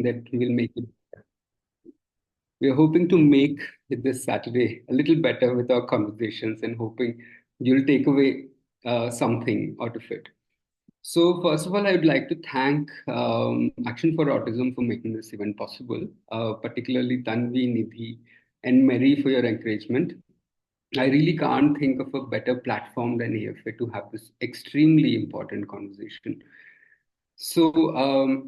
that will make it. We are hoping to make this Saturday a little better with our conversations and hoping you'll take away something out of it. So, first of all, I would like to thank Action for Autism for making this event possible, particularly Tanvi, Nidhi, and Mary for your encouragement. I really can't think of a better platform than AFA to have this extremely important conversation. So,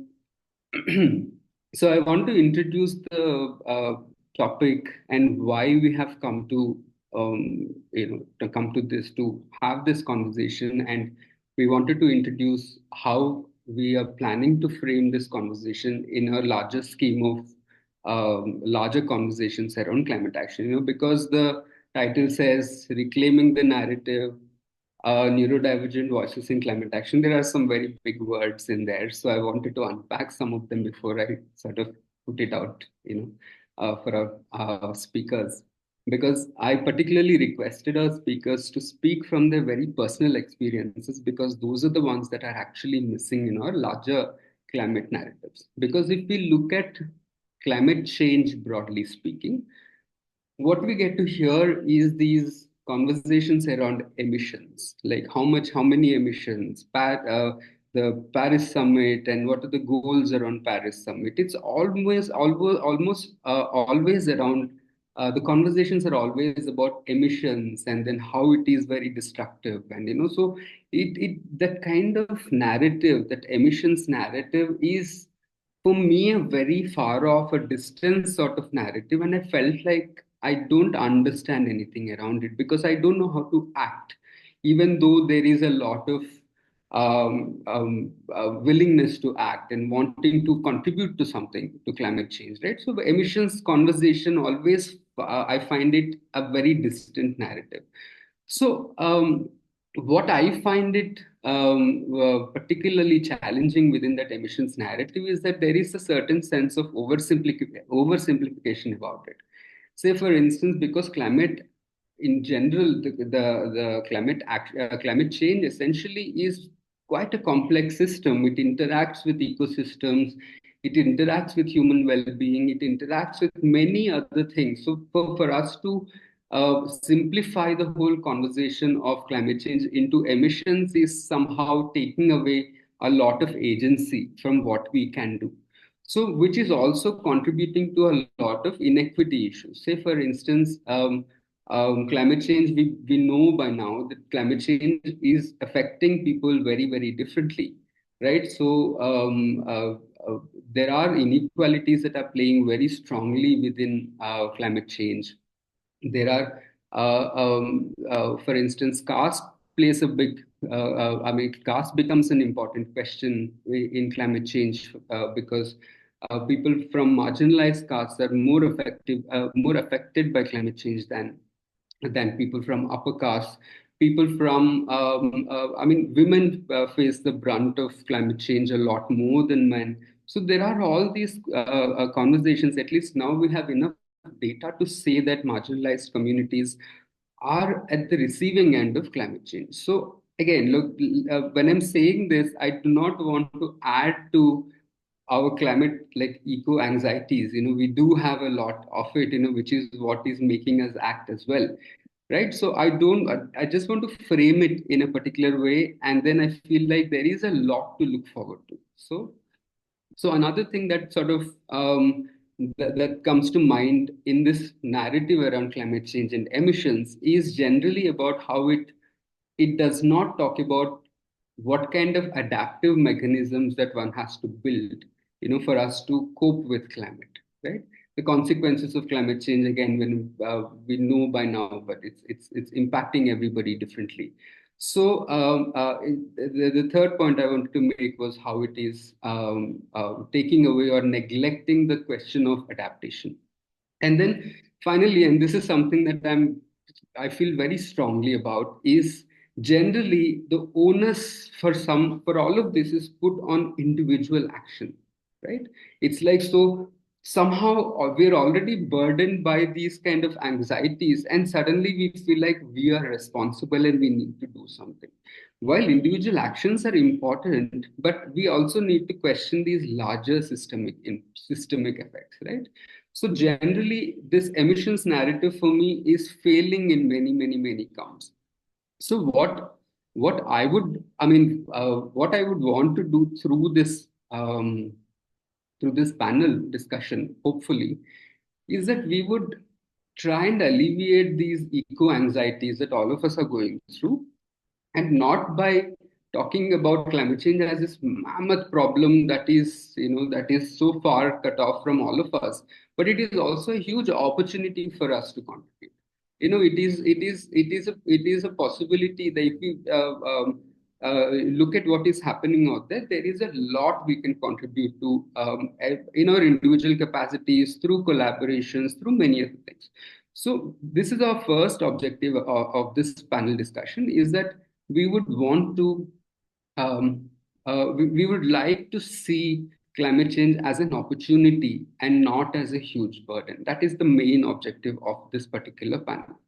so I want to introduce the topic and why we have come to to come to this to have this conversation, and we wanted to introduce how we are planning to frame this conversation in a larger scheme of larger conversations around climate action. Because the title says reclaiming the narrative, neurodivergent voices in climate action. There are some very big words in there, so I wanted to unpack some of them before I sort of put it out, for our speakers. Because I particularly requested our speakers to speak from their very personal experiences, because those are the ones that are actually missing in our larger climate narratives. Because if we look at climate change broadly speaking, what we get to hear is these conversations around emissions, like how many emissions, the Paris summit, and what are the goals around Paris summit. It's always around, the conversations are always about emissions, and then how it is very destructive. And so it that kind of narrative, that emissions narrative, is for me a very far off, a distant sort of narrative, and I felt like I don't understand anything around it because I don't know how to act, even though there is a lot of willingness to act and wanting to contribute to something to climate change, right? So the emissions conversation always, I find it a very distant narrative. So what I find it particularly challenging within that emissions narrative is that there is a certain sense of oversimplification about it. Say, for instance, because climate in general, the climate change essentially is quite a complex system. It interacts with ecosystems, it interacts with human well-being, it interacts with many other things. So for us to simplify the whole conversation of climate change into emissions is somehow taking away a lot of agency from what we can do. So, which is also contributing to a lot of inequity issues. Say, for instance, climate change, we know by now that climate change is affecting people very, very differently, right? So, there are inequalities that are playing very strongly within climate change. There are, for instance, caste plays a big, caste becomes an important question in climate change, because people from marginalized castes are more affected by climate change than people from upper castes. People from, women face the brunt of climate change a lot more than men. So there are all these conversations. At least now we have enough data to say that marginalized communities are at the receiving end of climate change. So again, look, when I'm saying this, I do not want to add to our climate like eco anxieties. We do have a lot of it, which is what is making us act as well, right? So I just want to frame it in a particular way, and then I feel like there is a lot to look forward to. So another thing that sort of that comes to mind in this narrative around climate change and emissions is generally about how it does not talk about what kind of adaptive mechanisms that one has to build, for us to cope with climate, right? The consequences of climate change, again, when we know by now, but it's impacting everybody differently. So the third point I wanted to make was how it is taking away or neglecting the question of adaptation. And then finally, and this is something that I feel very strongly about, is generally the onus for all of this is put on individual action, right? It's like, so somehow we're already burdened by these kind of anxieties, and suddenly we feel like we are responsible and we need to do something. While individual actions are important, but we also need to question these larger systemic effects, right? So generally this emissions narrative for me is failing in many counts. So what I would, what I would want to do through this panel discussion, hopefully, is that we would try and alleviate these eco anxieties that all of us are going through, and not by talking about climate change as this mammoth problem that is, that is so far cut off from all of us, but it is also a huge opportunity for us to contribute. It is a possibility that if we look at what is happening out there, there is a lot we can contribute to, in our individual capacities, through collaborations, through many other things. So this is our first objective of this panel discussion, is that we would want to we would like to see climate change as an opportunity and not as a huge burden. That is the main objective of this particular panel.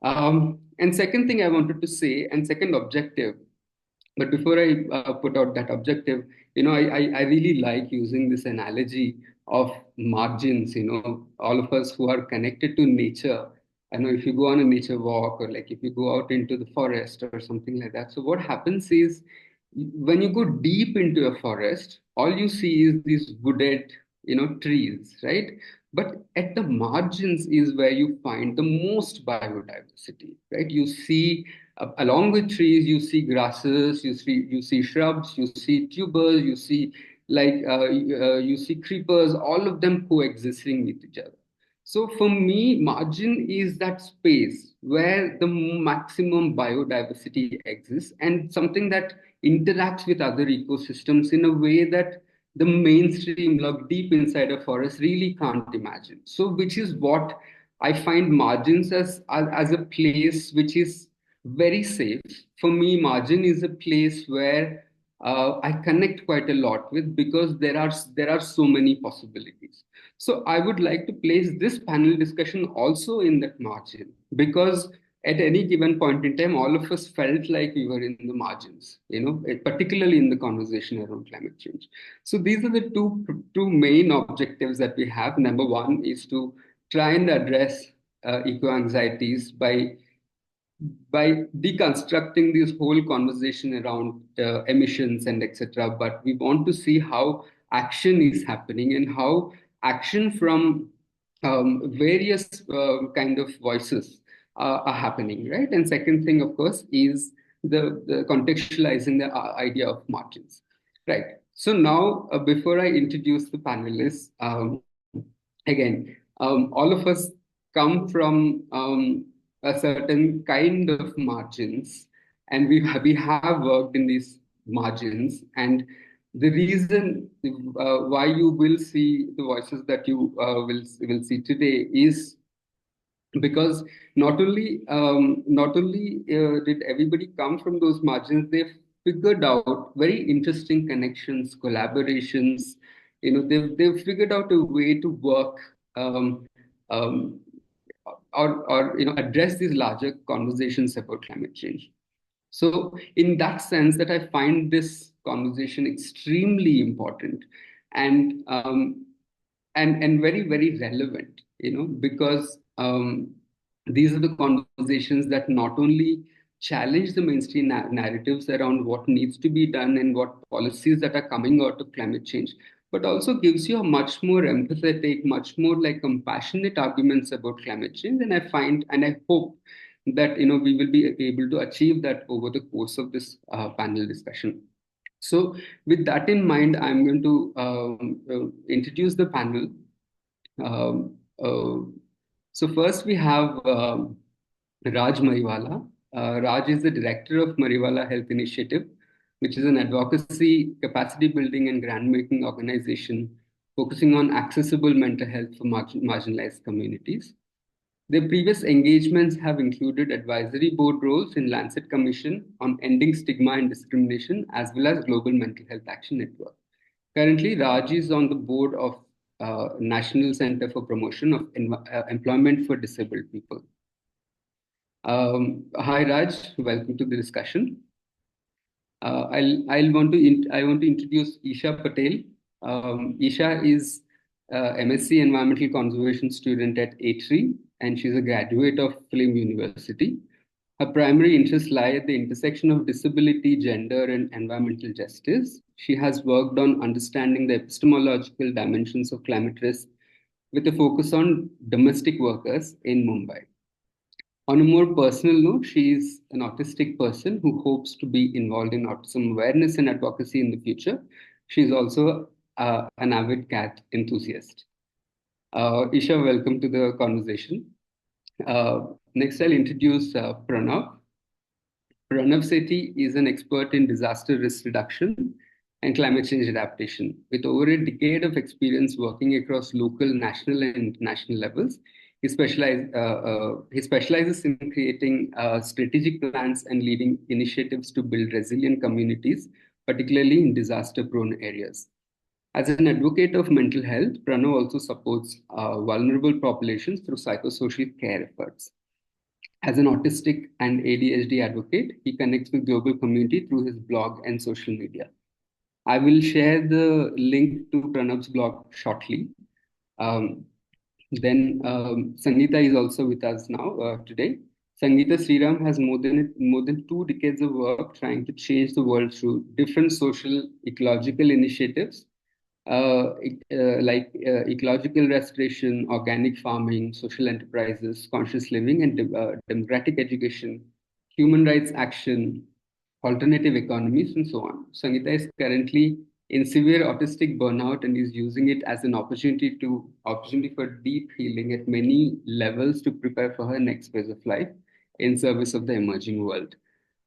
And second thing I wanted to say, and second objective, but before I put out that objective, I really like using this analogy of margins. All of us who are connected to nature, I know if you go on a nature walk, or like if you go out into the forest or something like that. So what happens is, when you go deep into a forest, all you see is these wooded, trees, right? But at the margins is where you find the most biodiversity, right? You see, along with trees, you see grasses, you see shrubs, you see tubers, you see you see creepers, all of them coexisting with each other. So for me, margin is that space where the maximum biodiversity exists, and something that interacts with other ecosystems in a way that the mainstream, like deep inside a forest, really can't imagine. So, which is what I find margins as a place which is very safe. For me, margin is a place where I connect quite a lot with, because there are so many possibilities. So I would like to place this panel discussion also in that margin, because at any given point in time, all of us felt like we were in the margins, particularly in the conversation around climate change. So these are the two main objectives that we have. Number one is to try and address eco anxieties by deconstructing this whole conversation around emissions and etc. But we want to see how action is happening, and how action from various kind of voices are happening, right? And second thing, of course, is the contextualizing the idea of margins, right? So now, before I introduce the panelists, again, all of us come from a certain kind of margins, and we have worked in these margins. And the reason why you will see the voices that you will see today is because not only did everybody come from those margins, they figured out very interesting connections, collaborations. They've figured out a way to work, um, um, or address these larger conversations about climate change. So, in that sense, that I find this conversation extremely important, and and very relevant, because these are the conversations that not only challenge the mainstream narratives around what needs to be done and what policies that are coming out of climate change, but also gives you a much more empathetic, much more like compassionate arguments about climate change. And I find, and I hope that we will be able to achieve that over the course of this panel discussion. So, with that in mind, I'm going to introduce the panel. Um, uh, so first we have Raj Mariwala. Raj is the director of Mariwala Health Initiative, which is an advocacy, capacity building, and grant making organization focusing on accessible mental health for marginalized communities. Their previous engagements have included advisory board roles in Lancet Commission on Ending Stigma and Discrimination, as well as Global Mental Health Action Network. Currently, Raj is on the board of National Center for Promotion of Employment for Disabled People. Hi Raj, welcome to the discussion. I want to introduce Isha Patel. Isha is MSc Environmental Conservation student at A3, and she's a graduate of Film University. Her primary interests lie at the intersection of disability, gender, and environmental justice. She has worked on understanding the epistemological dimensions of climate risk with a focus on domestic workers in Mumbai. On a more personal note, she is an autistic person who hopes to be involved in autism awareness and advocacy in the future. She is also an avid cat enthusiast. Isha, welcome to the conversation. Next, I'll introduce Pranav. Pranav Sethi is an expert in disaster risk reduction and climate change adaptation. With over a decade of experience working across local, national, and international levels, he specializes in creating strategic plans and leading initiatives to build resilient communities, particularly in disaster-prone areas. As an advocate of mental health, Pranav also supports vulnerable populations through psychosocial care efforts. As an autistic and ADHD advocate, he connects with global community through his blog and social media. I will share the link to Pranav's blog shortly. Then Sangeeta is also with us now today. Sangeeta Sriram has more than 2 decades of work trying to change the world through different social ecological initiatives like ecological restoration, organic farming, social enterprises, conscious living, and democratic education, human rights action, alternative economies, and so on. Sangeeta is currently in severe autistic burnout and is using it as an opportunity for deep healing at many levels to prepare for her next phase of life in service of the emerging world.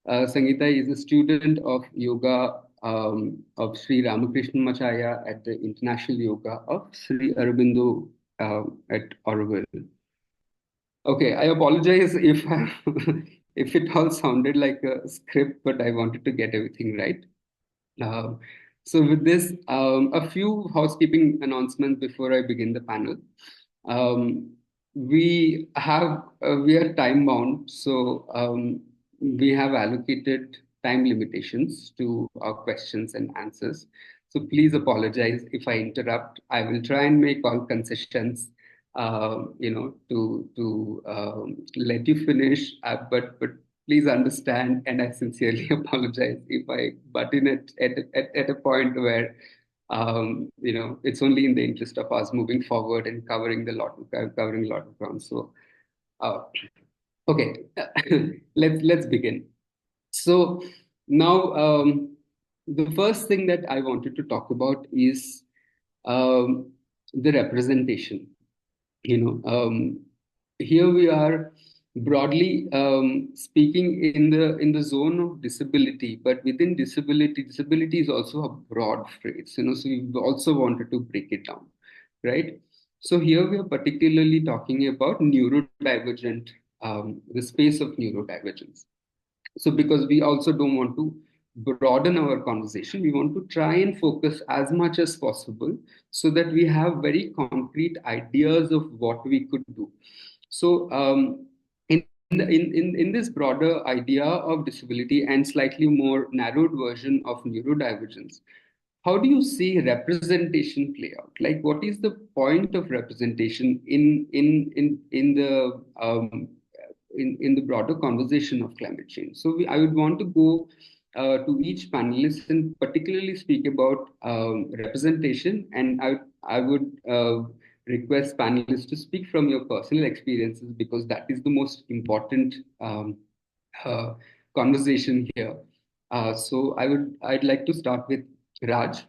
Sangeeta is a student of yoga of Sri Ramakrishna Machaya at the International Yoga of Sri Aurobindo at Auroville. Okay, I apologize if if it all sounded like a script, but I wanted to get everything right. Uh, so with this, a few housekeeping announcements before I begin the panel. Um, we are time bound, so we have allocated time limitations to our questions and answers. So please apologize if I interrupt. I will try and make all concessions, to let you finish. But please understand, and I sincerely apologize if I butt in at a point where it's only in the interest of us moving forward and covering a lot of ground. So, okay, let's begin. So now, the first thing that I wanted to talk about is the representation. Here we are broadly speaking in the zone of disability, but within disability is also a broad phrase. So we also wanted to break it down, right? So here we are particularly talking about neurodivergent, the space of neurodivergence. So because we also don't want to broaden our conversation, we want to try and focus as much as possible so that we have very concrete ideas of what we could do. So in this broader idea of disability and slightly more narrowed version of neurodivergence, how do you see representation play out? Like, what is the point of representation in the broader conversation of climate change? So I would want to go to each panelist and particularly speak about representation, and I would request panelists to speak from your personal experiences because that is the most important uh, conversation here. So I'd like to start with Raj.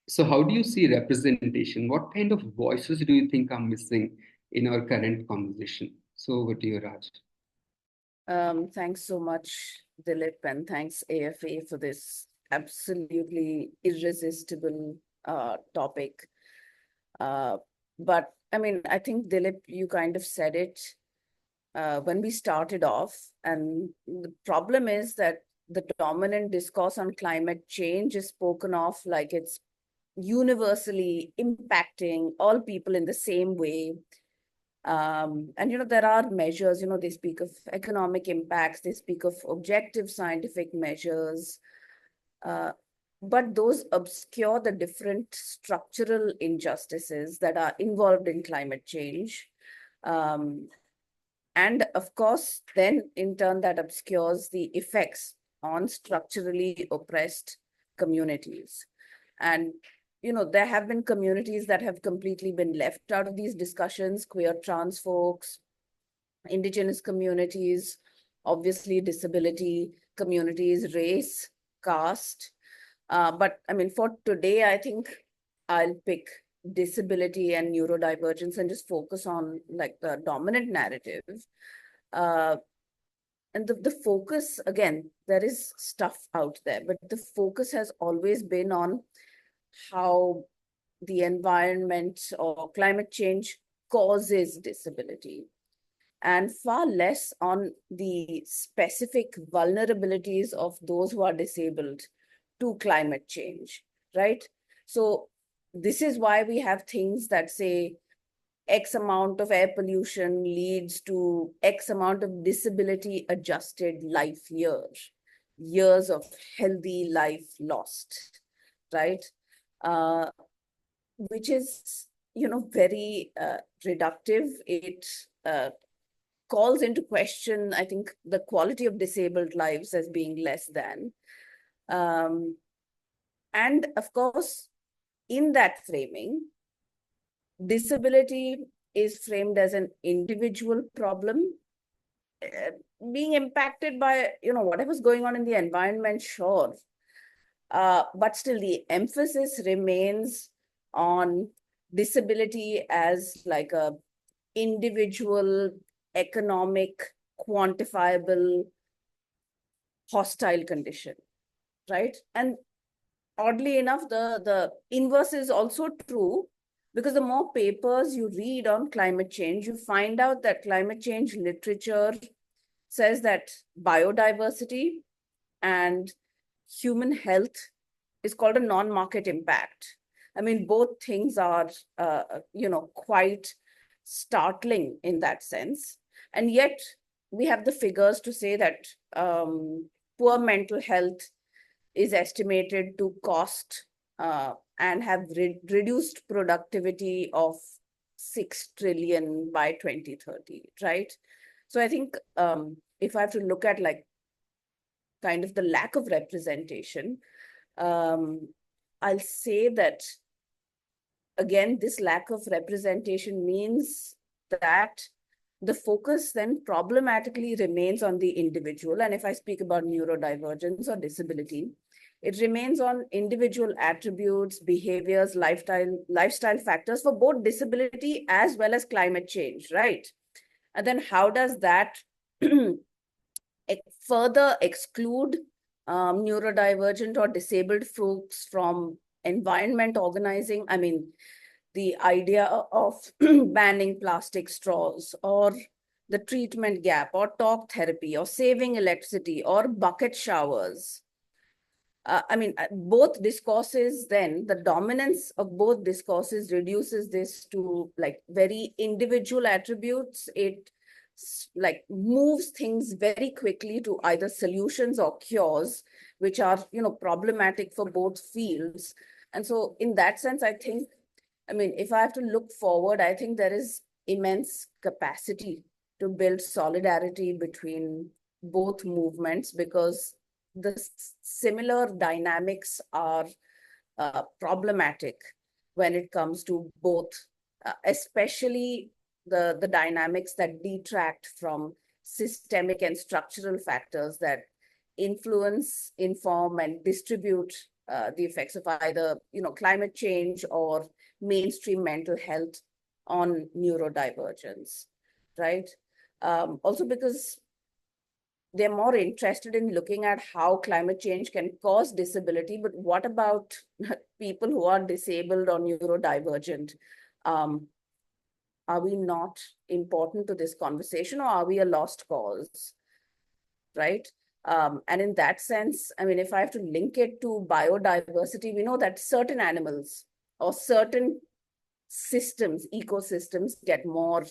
So how do you see representation? What kind of voices do you think are missing in our current conversation? So over to you, Raj. Thanks so much, Dilip, and thanks AFA for this absolutely irresistible topic. But I mean, I think Dilip, you kind of said it when we started off, and the problem is that the dominant discourse on climate change is spoken of like it's universally impacting all people in the same way. And, there are measures, they speak of economic impacts, they speak of objective scientific measures, but those obscure the different structural injustices that are involved in climate change. And of course, then in turn, that obscures the effects on structurally oppressed communities. And, there have been communities that have completely been left out of these discussions: queer, trans folks, indigenous communities, obviously disability communities, race, caste. But I mean, for today, I think I'll pick disability and neurodivergence and just focus on like the dominant narrative. Uh, and the focus, again, there is stuff out there, but the focus has always been on how the environment or climate change causes disability, and far less on the specific vulnerabilities of those who are disabled to climate change, right? So this is why we have things that say X amount of air pollution leads to X amount of disability adjusted life years of healthy life lost, right? Uh, which is, very reductive. It calls into question, I think, the quality of disabled lives as being less than. And of course, in that framing, disability is framed as an individual problem, uh, being impacted by, whatever's going on in the environment, sure. But still, the emphasis remains on disability as like a individual, economic, quantifiable, hostile condition, right? And oddly enough, the inverse is also true, because the more papers you read on climate change, you find out that climate change literature says that biodiversity and human health is called a non-market impact. I mean, both things are, quite startling in that sense. And yet we have the figures to say that poor mental health is estimated to cost and have reduced productivity of 6 trillion by 2030, right? So I think if I have to look at like kind of the lack of representation, I'll say that, again, this lack of representation means that the focus then problematically remains on the individual. And if I speak about neurodivergence or disability, it remains on individual attributes, behaviors, lifestyle factors for both disability as well as climate change, right? And then how does that further exclude neurodivergent or disabled folks from environment organizing? I mean, the idea of banning plastic straws, or the treatment gap, or talk therapy, or saving electricity, or bucket showers. I mean, both discourses, then the dominance of both discourses reduces this to like very individual attributes. It like moves things very quickly to either solutions or cures, which are, problematic for both fields. And so in that sense, I think, I mean, if I have to look forward, I think there is immense capacity to build solidarity between both movements, because the similar dynamics are problematic when it comes to both, especially the dynamics that detract from systemic and structural factors that influence, inform, and distribute the effects of either, climate change or mainstream mental health on neurodivergence, right? Also because they're more interested in looking at how climate change can cause disability, but what about people who are disabled or neurodivergent? Are we not important to this conversation, or are we a lost cause, right? And in that sense, I mean, if I have to link it to biodiversity, we know that certain animals or certain systems, ecosystems get more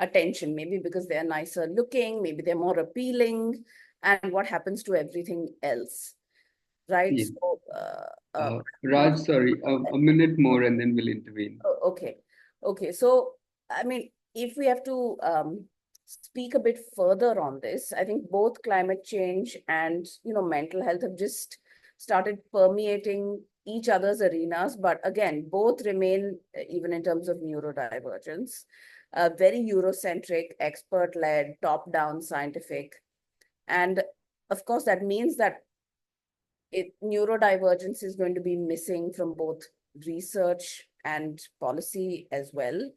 attention, maybe because they're nicer looking, maybe they're more appealing, and what happens to everything else, right? Yeah. So, Raj, sorry, a minute more and then we'll intervene. okay. Okay. So, I mean, if we have to speak a bit further on this, I think both climate change and, mental health have just started permeating each other's arenas. But again, both remain, even in terms of neurodivergence, very Eurocentric, expert-led, top-down scientific. And of course, that means that neurodivergence is going to be missing from both research and policy as well,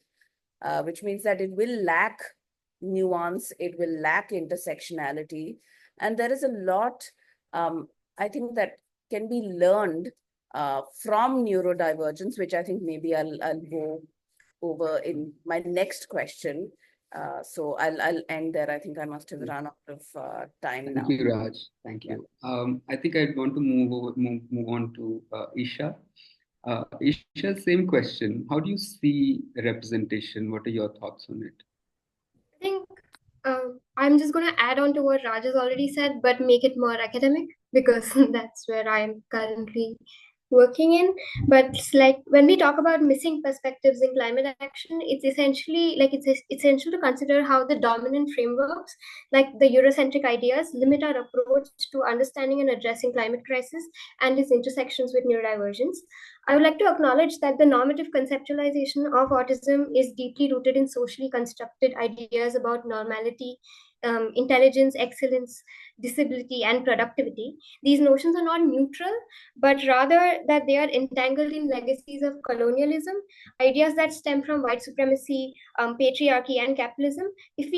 which means that it will lack nuance, it will lack intersectionality. And there is a lot, I think, that can be learned from neurodivergence, which I think maybe I'll go over in my next question. So I'll end there. I think I must have run out of time Thank now. you, Raj. Thank you. I think I'd want to move on to Isha. Isha, same question. How do you see representation? What are your thoughts on it? I think I'm just going to add on to what Raj has already said, but make it more academic because that's where I am currently working in. But it's like when we talk about missing perspectives in climate action, it's essentially like it's essential to consider how the dominant frameworks, like the Eurocentric ideas, limit our approach to understanding and addressing climate crisis and its intersections with neurodivergence. I would like to acknowledge that the normative conceptualization of autism is deeply rooted in socially constructed ideas about normality, intelligence, excellence, disability, and productivity. These notions are not neutral, but rather that they are entangled in legacies of colonialism, ideas that stem from white supremacy, patriarchy, and capitalism. If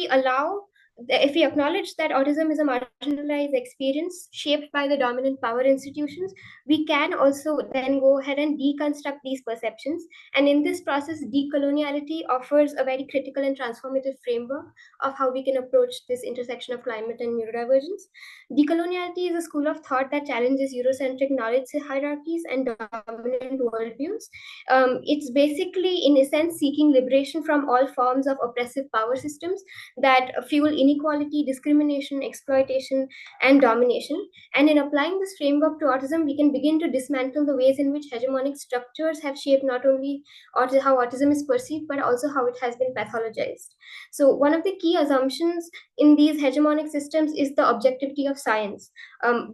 we acknowledge that autism is a marginalized experience shaped by the dominant power institutions, we can also then go ahead and deconstruct these perceptions. And in this process, decoloniality offers a very critical and transformative framework of how we can approach this intersection of climate and neurodivergence. Decoloniality is a school of thought that challenges Eurocentric knowledge hierarchies and dominant worldviews. It's basically, in a sense, seeking liberation from all forms of oppressive power systems that fuel inequality, discrimination, exploitation, and domination. And in applying this framework to autism, we can begin to dismantle the ways in which hegemonic structures have shaped not only how autism is perceived, but also how it has been pathologized. So, one of the key assumptions in these hegemonic systems is the objectivity of science.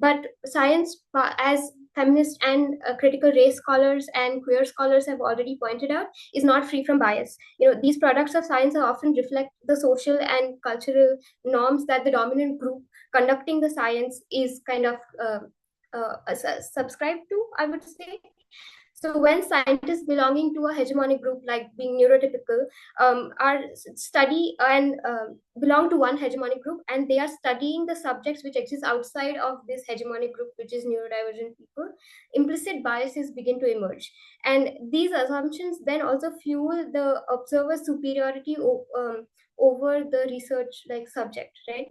But science, as feminist and critical race scholars and queer scholars have already pointed out, is not free from bias. These products of science are often reflect the social and cultural norms that the dominant group conducting the science is kind of subscribed to, I would say. So when scientists belonging to a hegemonic group, like being neurotypical, are study and belong to one hegemonic group, and they are studying the subjects which exist outside of this hegemonic group, which is neurodivergent people, implicit biases begin to emerge. And these assumptions then also fuel the observer's superiority over the research like subject, right?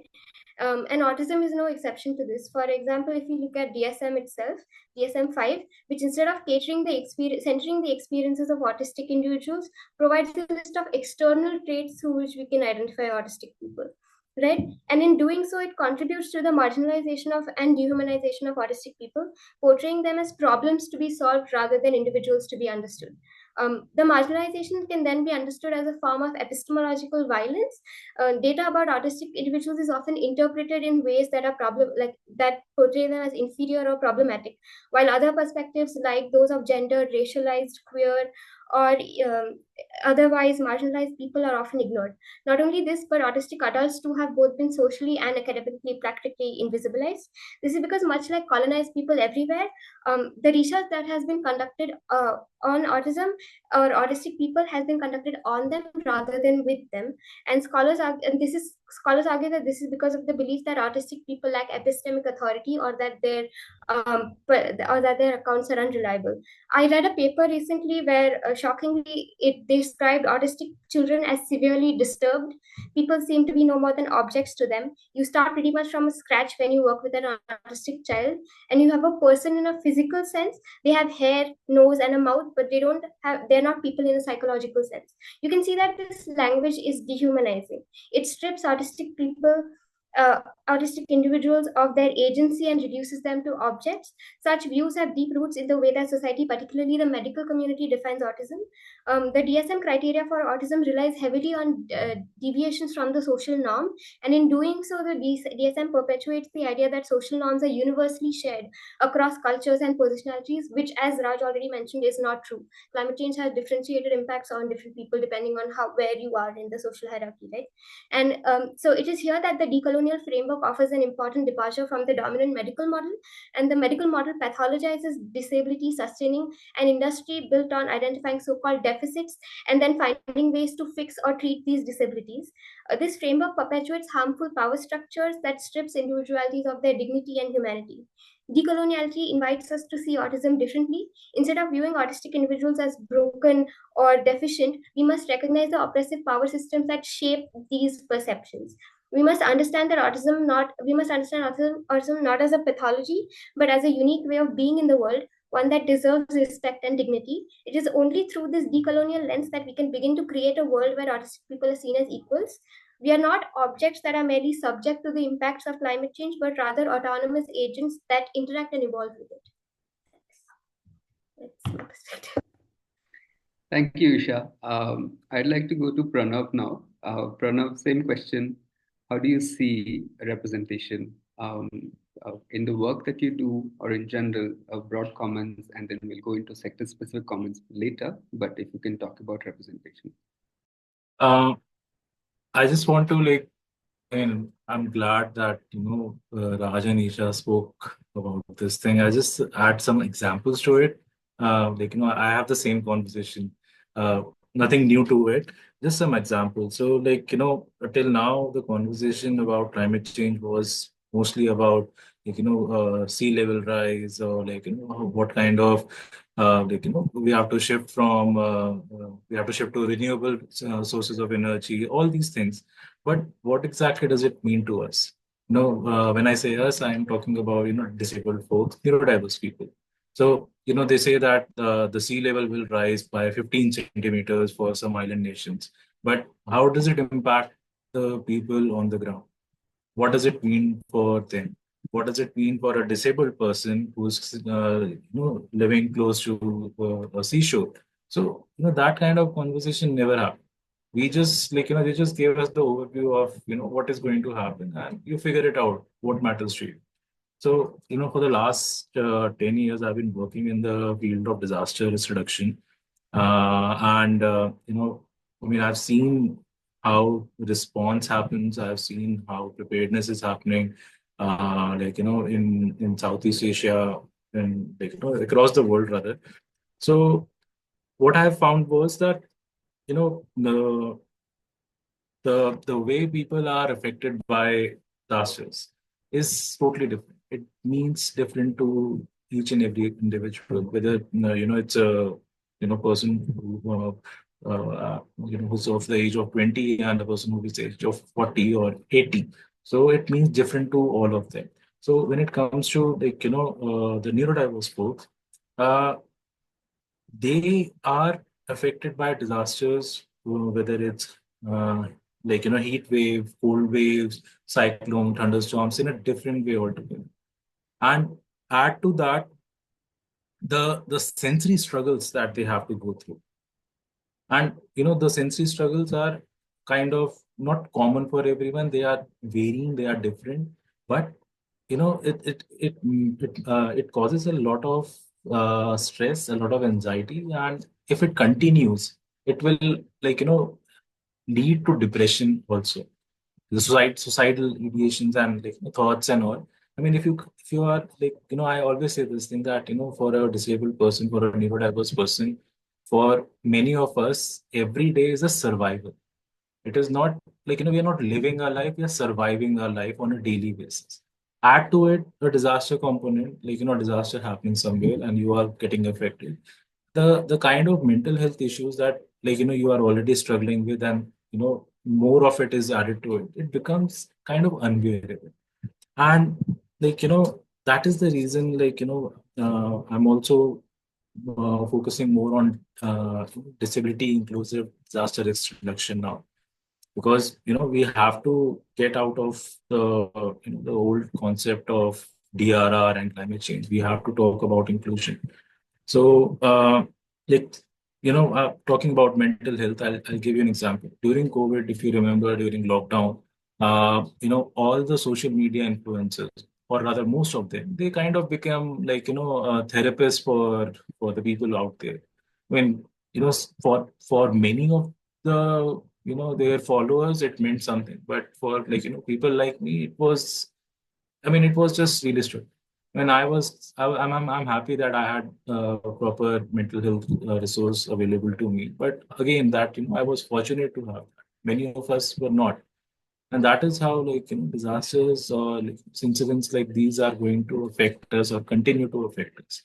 And autism is no exception to this. For example, if you look at DSM itself, DSM-5, which instead of centering the experiences of autistic individuals, provides a list of external traits through which we can identify autistic people. Right, and in doing so, it contributes to the marginalization of and dehumanization of autistic people, portraying them as problems to be solved rather than individuals to be understood. The marginalization can then be understood as a form of epistemological violence. Data about autistic individuals is often interpreted in ways that are that portray them as inferior or problematic, while other perspectives like those of gender, racialized, queer, or otherwise marginalized people are often ignored. Not only this, but autistic adults too have both been socially and academically practically invisibilized. This is because, much like colonized people everywhere, the research that has been conducted on autism or autistic people has been conducted on them rather than with them. And scholars argue that this is because of the belief that autistic people lack epistemic authority, or that their accounts are unreliable. I read a paper recently where shockingly it they described autistic children as severely disturbed. People seem to be no more than objects to them. You start pretty much from scratch when you work with an autistic child, and you have a person in a physical sense. They have hair, nose, and a mouth, but they're not people in a psychological sense. You can see that this language is dehumanizing. It strips uh, autistic individuals of their agency and reduces them to objects. Such views have deep roots in the way that society, particularly the medical community, defines autism. The DSM criteria for autism relies heavily on deviations from the social norm, and in doing so, the DSM perpetuates the idea that social norms are universally shared across cultures and positionalities, which, as Raj already mentioned, is not true. Climate change has differentiated impacts on different people depending on where you are in the social hierarchy, right? And so it is here that the decolonial framework offers an important departure from the dominant medical model, and the medical model pathologizes disability, sustaining an industry built on identifying so-called deficits and then finding ways to fix or treat these disabilities. This framework perpetuates harmful power structures that strips individualities of their dignity and humanity. Decoloniality invites us to see autism differently. Instead of viewing autistic individuals as broken or deficient, we must recognize the oppressive power systems that shape these perceptions. We must understand autism not as a pathology, but as a unique way of being in the world, one that deserves respect and dignity. It is only through this decolonial lens that we can begin to create a world where autistic people are seen as equals. We are not objects that are merely subject to the impacts of climate change, but rather autonomous agents that interact and evolve with it. That's my perspective. Thank you, Isha. I'd like to go to Pranav now. Pranav, same question. How do you see representation in the work that you do, or in general, broad comments, and then we'll go into sector-specific comments later. But if you can talk about representation. I just want to and I'm glad that Raj and Isha spoke about this thing. I just add some examples to it. I have the same conversation. Nothing new to it. Just some examples. So till now the conversation about climate change was mostly about sea level rise, or what kind of we have to shift to renewable sources of energy, all these things. But what exactly does it mean to us? When I say us, I'm talking about disabled folks, neurodiverse people. So they say that the sea level will rise by 15 centimeters for some island nations. But how does it impact the people on the ground? What does it mean for them? What does it mean for a disabled person who's living close to a seashore? So that kind of conversation never happened. We just they just gave us the overview of what is going to happen, and you figure it out what matters to you. So for the last 10 years I've been working in the field of disaster risk reduction, and I've seen how response happens. I've seen how preparedness is happening, in Southeast Asia and across the world rather. So what I have found was that the way people are affected by disasters is totally different. It means different to each and every individual, whether it's a person who who's of the age of 20 and a person who is age of 40 or 80. So it means different to all of them. So when it comes to the neurodiverse folks, they are affected by disasters, whether it's heat wave, cold waves, cyclone, thunderstorms, in a different way altogether. And add to that the sensory struggles that they have to go through. And the sensory struggles are kind of not common for everyone. They are varying, they are different, but it causes a lot of stress, a lot of anxiety, and if it continues, it will lead to depression also. The suicidal ideations and thoughts and all. I mean, if you are I always say this thing that for a disabled person, for a neurodiverse person, for many of us, every day is a survival. It is not we are not living our life, we are surviving our life on a daily basis. Add to it a disaster component, disaster happening somewhere and you are getting affected. The kind of mental health issues that like, you are already struggling with, and, more of it is added to it, it becomes kind of unbearable. And, like, that is the reason, like, I'm also focusing more on disability inclusive disaster risk reduction now, because we have to get out of the old concept of DRR and climate change. We have to talk about inclusion. So, like, talking about mental health, I'll give you an example. During COVID, if you remember, during lockdown, all the social media influencers, or rather most of them, they kind of become like, therapists for the people out there. When, for many of the, their followers, it meant something. But for, like, people like me, it was, I mean, it was just really strict. When I'm happy that I had proper mental health resource available to me. But again, that, I was fortunate to have that. Many of us were not. And that is how, like, disasters or, like, incidents like these are going to affect us or continue to affect us.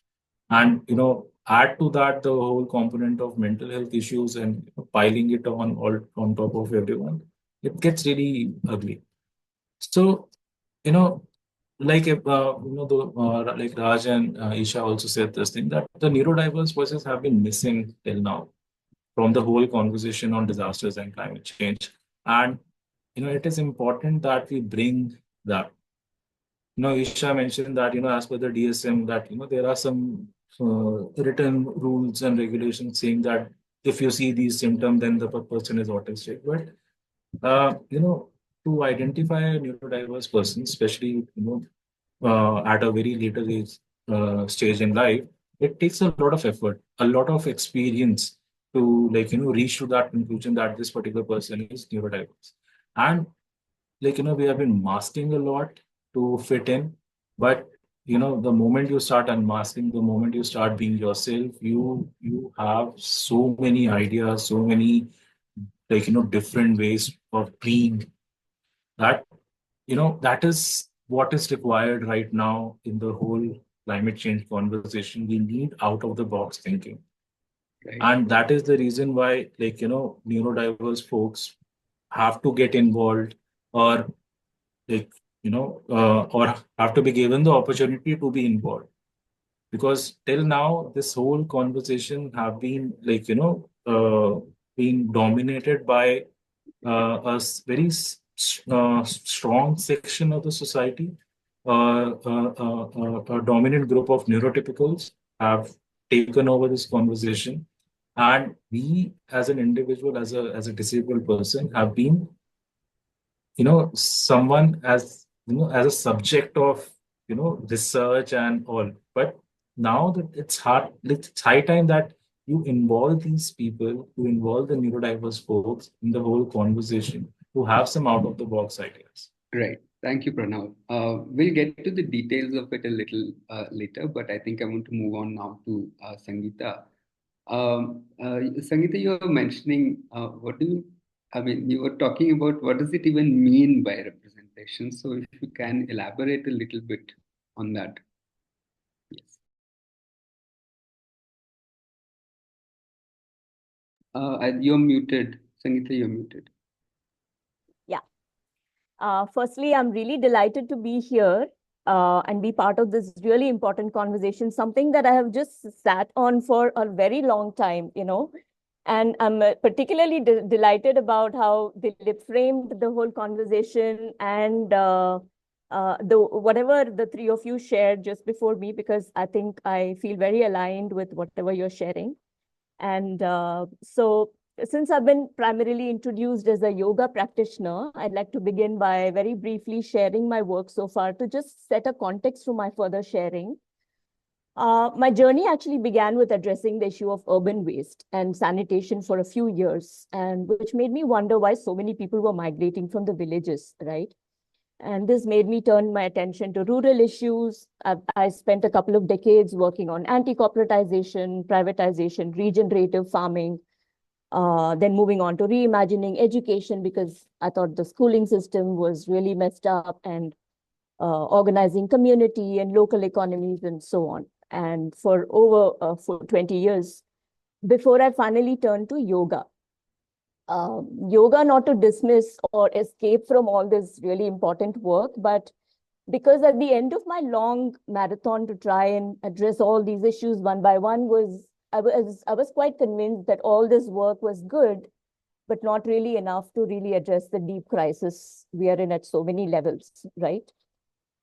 And, add to that the whole component of mental health issues and, piling it on top of everyone, it gets really ugly. So, you know, like like Raj and Isha also said this thing, that the neurodiverse voices have been missing till now from the whole conversation on disasters and climate change. And it is important that we bring that. Isha mentioned that as per the DSM, that there are some written rules and regulations saying that if you see these symptoms, then the person is autistic. But to identify a neurodiverse person, especially at a very later age, stage in life, it takes a lot of effort, a lot of experience to, like, reach to that conclusion that this particular person is neurodiverse. And, like, we have been masking a lot to fit in, but the moment you start unmasking, the moment you start being yourself, you have so many ideas, so many, like, different ways of being, that that is what is required right now in the whole climate change conversation. We need out of the box thinking. Right. And that is the reason why, like, neurodiverse folks have to get involved, or, like, or have to be given the opportunity to be involved. Because till now, this whole conversation have been, like, being dominated by very strong section of the society. A dominant group of neurotypicals have taken over this conversation, and we, as an individual, as a disabled person, have been, someone as a subject of, research and all. But now that it's high time that you involve these people, you involve the neurodiverse folks in the whole conversation, to have some out of the box ideas. Right. Thank you, Pranav. We'll get to the details of it a little later, but I think I want to move on now to Sangeeta. Sangeeta, you were mentioning, you were talking about what does it even mean by representation? So if you can elaborate a little bit on that. Yes. You're muted. Sangeeta, you're muted. Firstly, I'm really delighted to be here and be part of this really important conversation, something that I have just sat on for a very long time, And I'm particularly delighted about how Dilip framed the whole conversation, and whatever the three of you shared just before me, because I think I feel very aligned with whatever you're sharing. And so since I've been primarily introduced as a yoga practitioner, I'd like to begin by very briefly sharing my work so far to just set a context for my further sharing. My journey actually began with addressing the issue of urban waste and sanitation for a few years, and which made me wonder why so many people were migrating from the villages, right? And this made me turn my attention to rural issues. I spent a couple of decades working on anti-corporatization, privatization, regenerative farming, then moving on to reimagining education, because I thought the schooling system was really messed up, and organizing community and local economies and so on. And for over for 20 years, before I finally turned to yoga. Yoga, not to dismiss or escape from all this really important work, but because at the end of my long marathon to try and address all these issues one by one I was quite convinced that all this work was good, but not really enough to really address the deep crisis we are in at so many levels, right?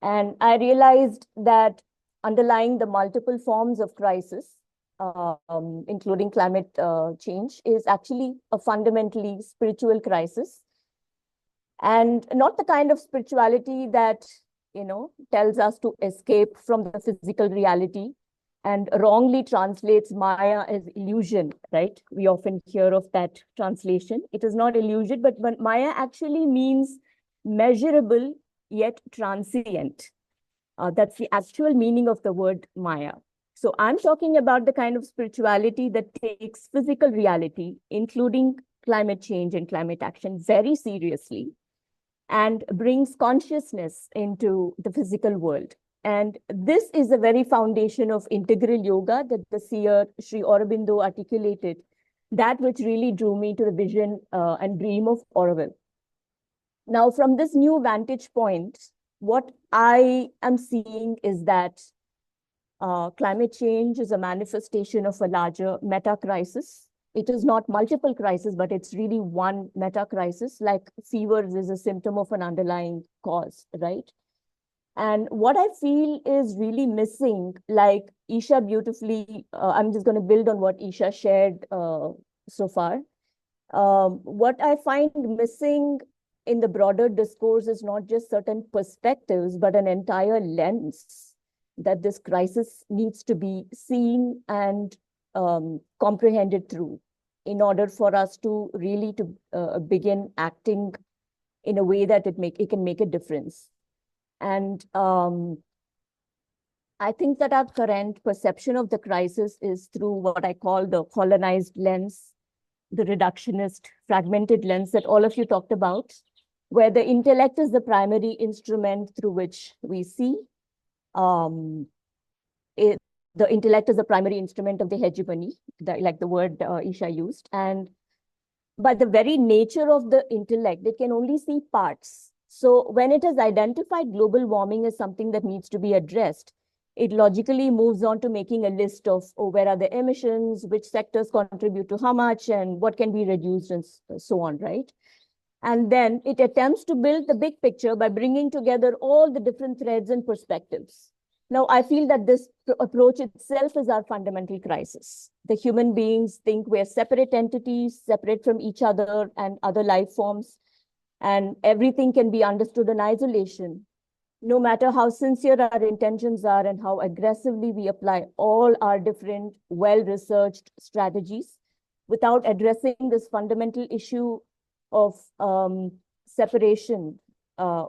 And I realized that underlying the multiple forms of crisis, including climate change, is actually a fundamentally spiritual crisis. And not the kind of spirituality that, tells us to escape from the physical reality and wrongly translates Maya as illusion, right? We often hear of that translation. It is not illusion, but Maya actually means measurable yet transient. That's the actual meaning of the word Maya. So I'm talking about the kind of spirituality that takes physical reality, including climate change and climate action, very seriously and brings consciousness into the physical world. And this is the very foundation of integral yoga that the seer Sri Aurobindo articulated, that which really drew me to the vision and dream of Aurobindo. Now, from this new vantage point, what I am seeing is that climate change is a manifestation of a larger meta crisis. It is not multiple crises, but it's really one meta crisis, like fevers is a symptom of an underlying cause, right? And what I feel is really missing, like Isha beautifully, I'm just going to build on what Isha shared so far. What I find missing in the broader discourse is not just certain perspectives, but an entire lens that this crisis needs to be seen and comprehended through in order for us to really begin acting in a way that it can make a difference. And I think that our current perception of the crisis is through what I call the colonized lens, the reductionist, fragmented lens that all of you talked about, where the intellect is the primary instrument through which we see. The intellect is the primary instrument of the hegemony, like the word Isha used. And by the very nature of the intellect, it can only see parts. So when it has identified global warming as something that needs to be addressed, it logically moves on to making a list of where are the emissions, which sectors contribute to how much, and what can be reduced, and so on, right? And then it attempts to build the big picture by bringing together all the different threads and perspectives. Now, I feel that this approach itself is our fundamental crisis. The human beings think we're separate entities, separate from each other and other life forms, and everything can be understood in isolation. No matter how sincere our intentions are and how aggressively we apply all our different well-researched strategies, without addressing this fundamental issue of separation,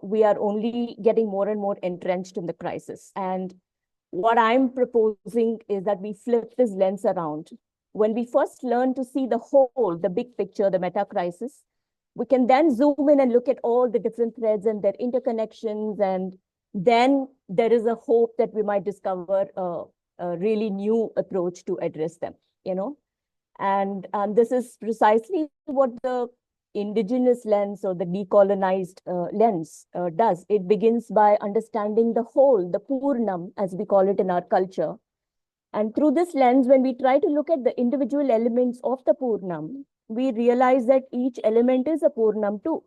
we are only getting more and more entrenched in the crisis. And what I'm proposing is that we flip this lens around. When we first learn to see the whole, the big picture, the meta crisis, we can then zoom in and look at all the different threads and their interconnections. And then there is a hope that we might discover a really new approach to address them, And this is precisely what the indigenous lens or the decolonized lens does. It begins by understanding the whole, the Purnam, as we call it in our culture. And through this lens, when we try to look at the individual elements of the Purnam, we realize that each element is a Purnam too.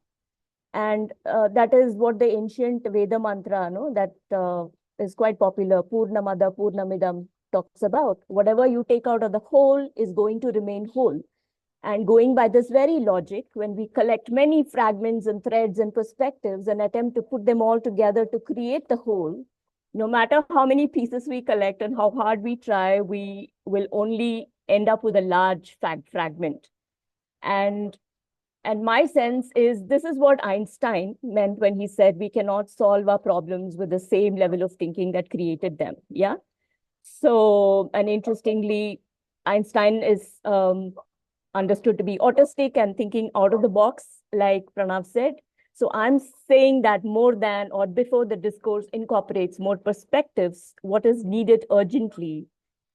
And that is what the ancient Veda mantra, that is quite popular, Purnamada Purnamidam, talks about. Whatever you take out of the whole is going to remain whole. And going by this very logic, when we collect many fragments and threads and perspectives and attempt to put them all together to create the whole, no matter how many pieces we collect and how hard we try, we will only end up with a large fragment. And my sense is this is what Einstein meant when he said we cannot solve our problems with the same level of thinking that created them. Yeah. So, and interestingly, Einstein is understood to be autistic and thinking out of the box, like Pranav said. So I'm saying that more than or before the discourse incorporates more perspectives, what is needed urgently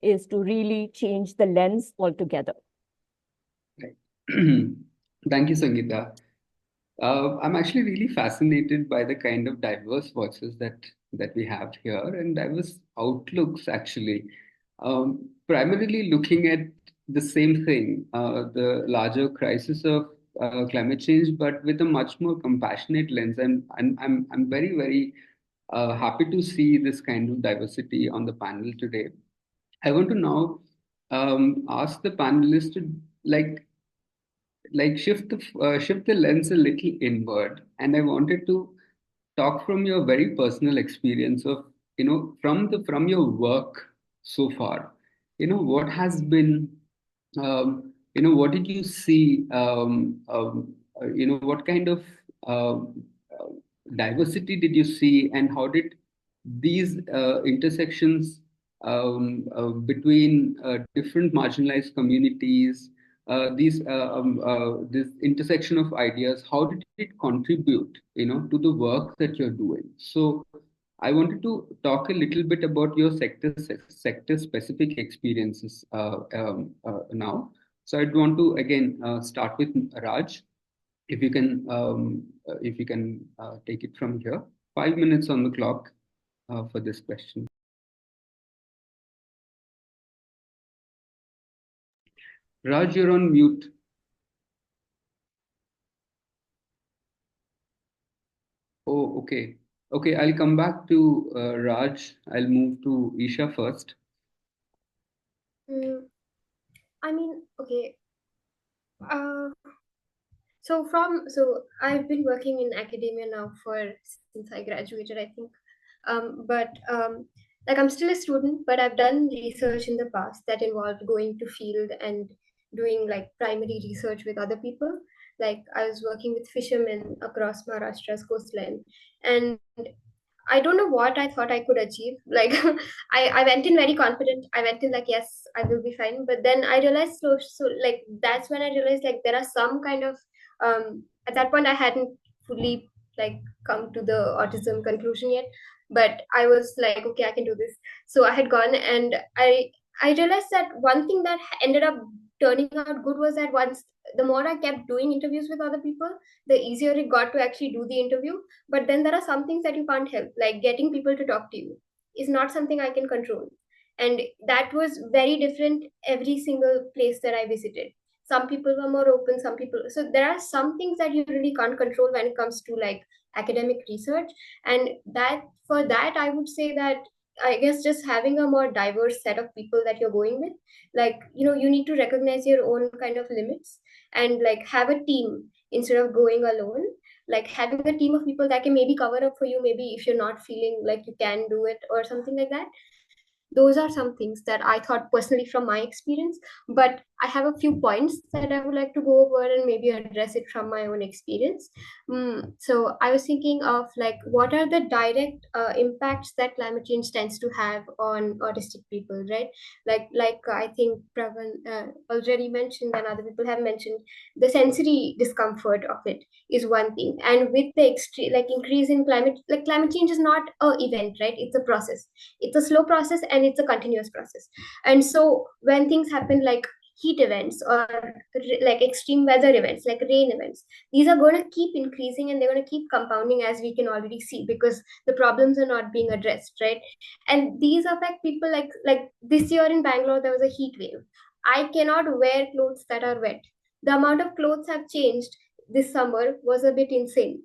is to really change the lens altogether. Right. Thank you, Sangeeta. I'm actually really fascinated by the kind of diverse voices that we have here and diverse outlooks, actually. Primarily looking at the same thing, the larger crisis of climate change, but with a much more compassionate lens. And I'm very, very happy to see this kind of diversity on the panel today. I want to now ask the panelists to shift the lens a little inward, and I wanted to talk from your very personal experience of, from your work so far. What has been, what did you see, what kind of uh, diversity did you see, and how did these intersections between different marginalized communities, this intersection of ideas, how did it contribute, to the work that you're doing? So I wanted to talk a little bit about your sector specific experiences now. So I'd want to again start with Raj. If you can take it from here. 5 minutes on the clock for this question. Raj, you're on mute. Oh, okay. Okay, I'll come back to Raj. I'll move to Isha first. I mean, okay. So I've been working in academia now since I graduated, I think. But like I'm still a student, but I've done research in the past that involved going to field and doing like primary research with other people. Like I was working with fishermen across Maharashtra's coastline, and I don't know what I thought I could achieve. Like I went in very confident. I went in like, yes, I will be fine. But then I realized so like that's when I realized like there are some kind of at that point I hadn't fully like come to the autism conclusion yet. But I was like, okay, I can do this. So I had gone and I realized that one thing that ended up turning out good was that once the more I kept doing interviews with other people, the easier it got to actually do the interview. But then there are some things that you can't help, like getting people to talk to you is not something I can control. And that was very different every single place that I visited. Some people were more open, some people. So there are some things that you really can't control when it comes to like academic research. And that for that, I would say that I guess just having a more diverse set of people that you're going with, like, you need to recognize your own kind of limits and like have a team instead of going alone, like having a team of people that can maybe cover up for you, maybe if you're not feeling like you can do it or something like that. Those are some things that I thought personally from my experience, but I have a few points that I would like to go over and maybe address it from my own experience. So I was thinking of like what are the direct impacts that climate change tends to have on autistic people, right? Like I think Pravan already mentioned and other people have mentioned, the sensory discomfort of it is one thing. And with the extreme like increase in climate change is not a event, right? It's a process. It's a slow process and it's a continuous process. And so when things happen like heat events or like extreme weather events like rain events, these are going to keep increasing and they're going to keep compounding, as we can already see, because the problems are not being addressed, right? And these affect people like this year in Bangalore there was a heat wave. I cannot wear clothes that are wet. The amount of clothes have changed this summer was a bit insane.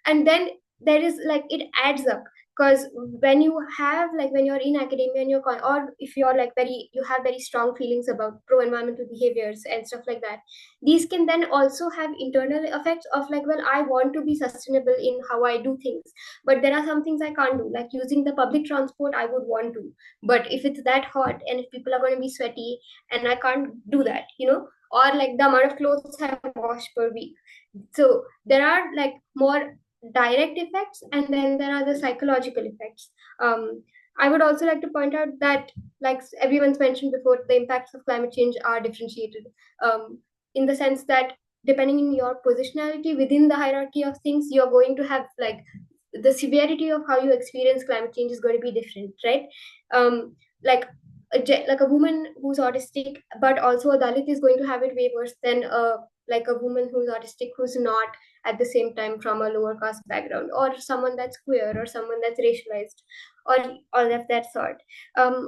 And then there is like it adds up, because when you have like when you're in academia and or if you're like you have very strong feelings about pro environmental behaviors and stuff like that, these can then also have internal effects of like, well, I want to be sustainable in how I do things, but there are some things I can't do, like using the public transport I would want to, but if it's that hot and if people are going to be sweaty and I can't do that, or like the amount of clothes I wash per week. So there are like more direct effects and then there are the psychological effects. I would also like to point out that, like everyone's mentioned before, the impacts of climate change are differentiated, in the sense that depending on your positionality within the hierarchy of things, you're going to have like the severity of how you experience climate change is going to be different, right? Like like a woman who's autistic but also a Dalit is going to have it way worse than like a woman who's autistic who's not at the same time from a lower caste background, or someone that's queer, or someone that's racialized, or all of that sort.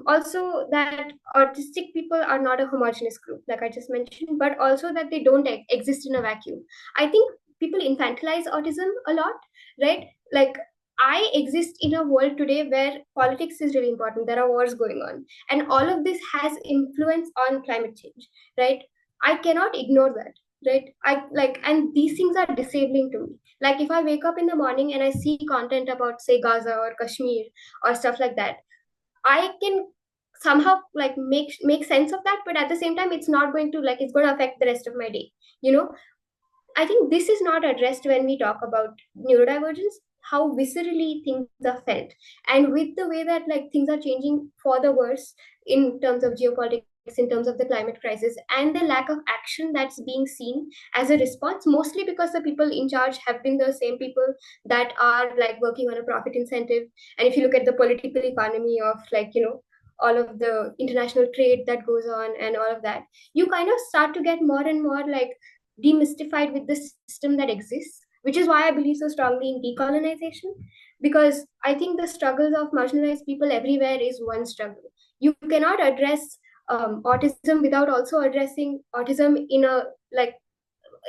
Also, that autistic people are not a homogenous group, like I just mentioned, but also that they don't exist in a vacuum. I think people infantilize autism a lot, right? Like, I exist in a world today where politics is really important. There are wars going on, and all of this has influence on climate change, right? I cannot ignore that, right? And these things are disabling to me. Like, if I wake up in the morning and I see content about, say, Gaza or Kashmir or stuff like that, I can somehow like make sense of that, but at the same time, it's not going to like it's going to affect the rest of my day, you know. I think this is not addressed when we talk about neurodivergence, how viscerally things are felt. And with the way that like things are changing for the worse in terms of geopolitics, in terms of the climate crisis, and the lack of action that's being seen as a response, mostly because the people in charge have been the same people that are like working on a profit incentive. And if you look at the political economy of like, you know, all of the international trade that goes on and all of that, you kind of start to get more and more like demystified with the system that exists, which is why I believe so strongly in decolonization, because I think the struggles of marginalized people everywhere is one struggle. You cannot address autism without also addressing autism in a like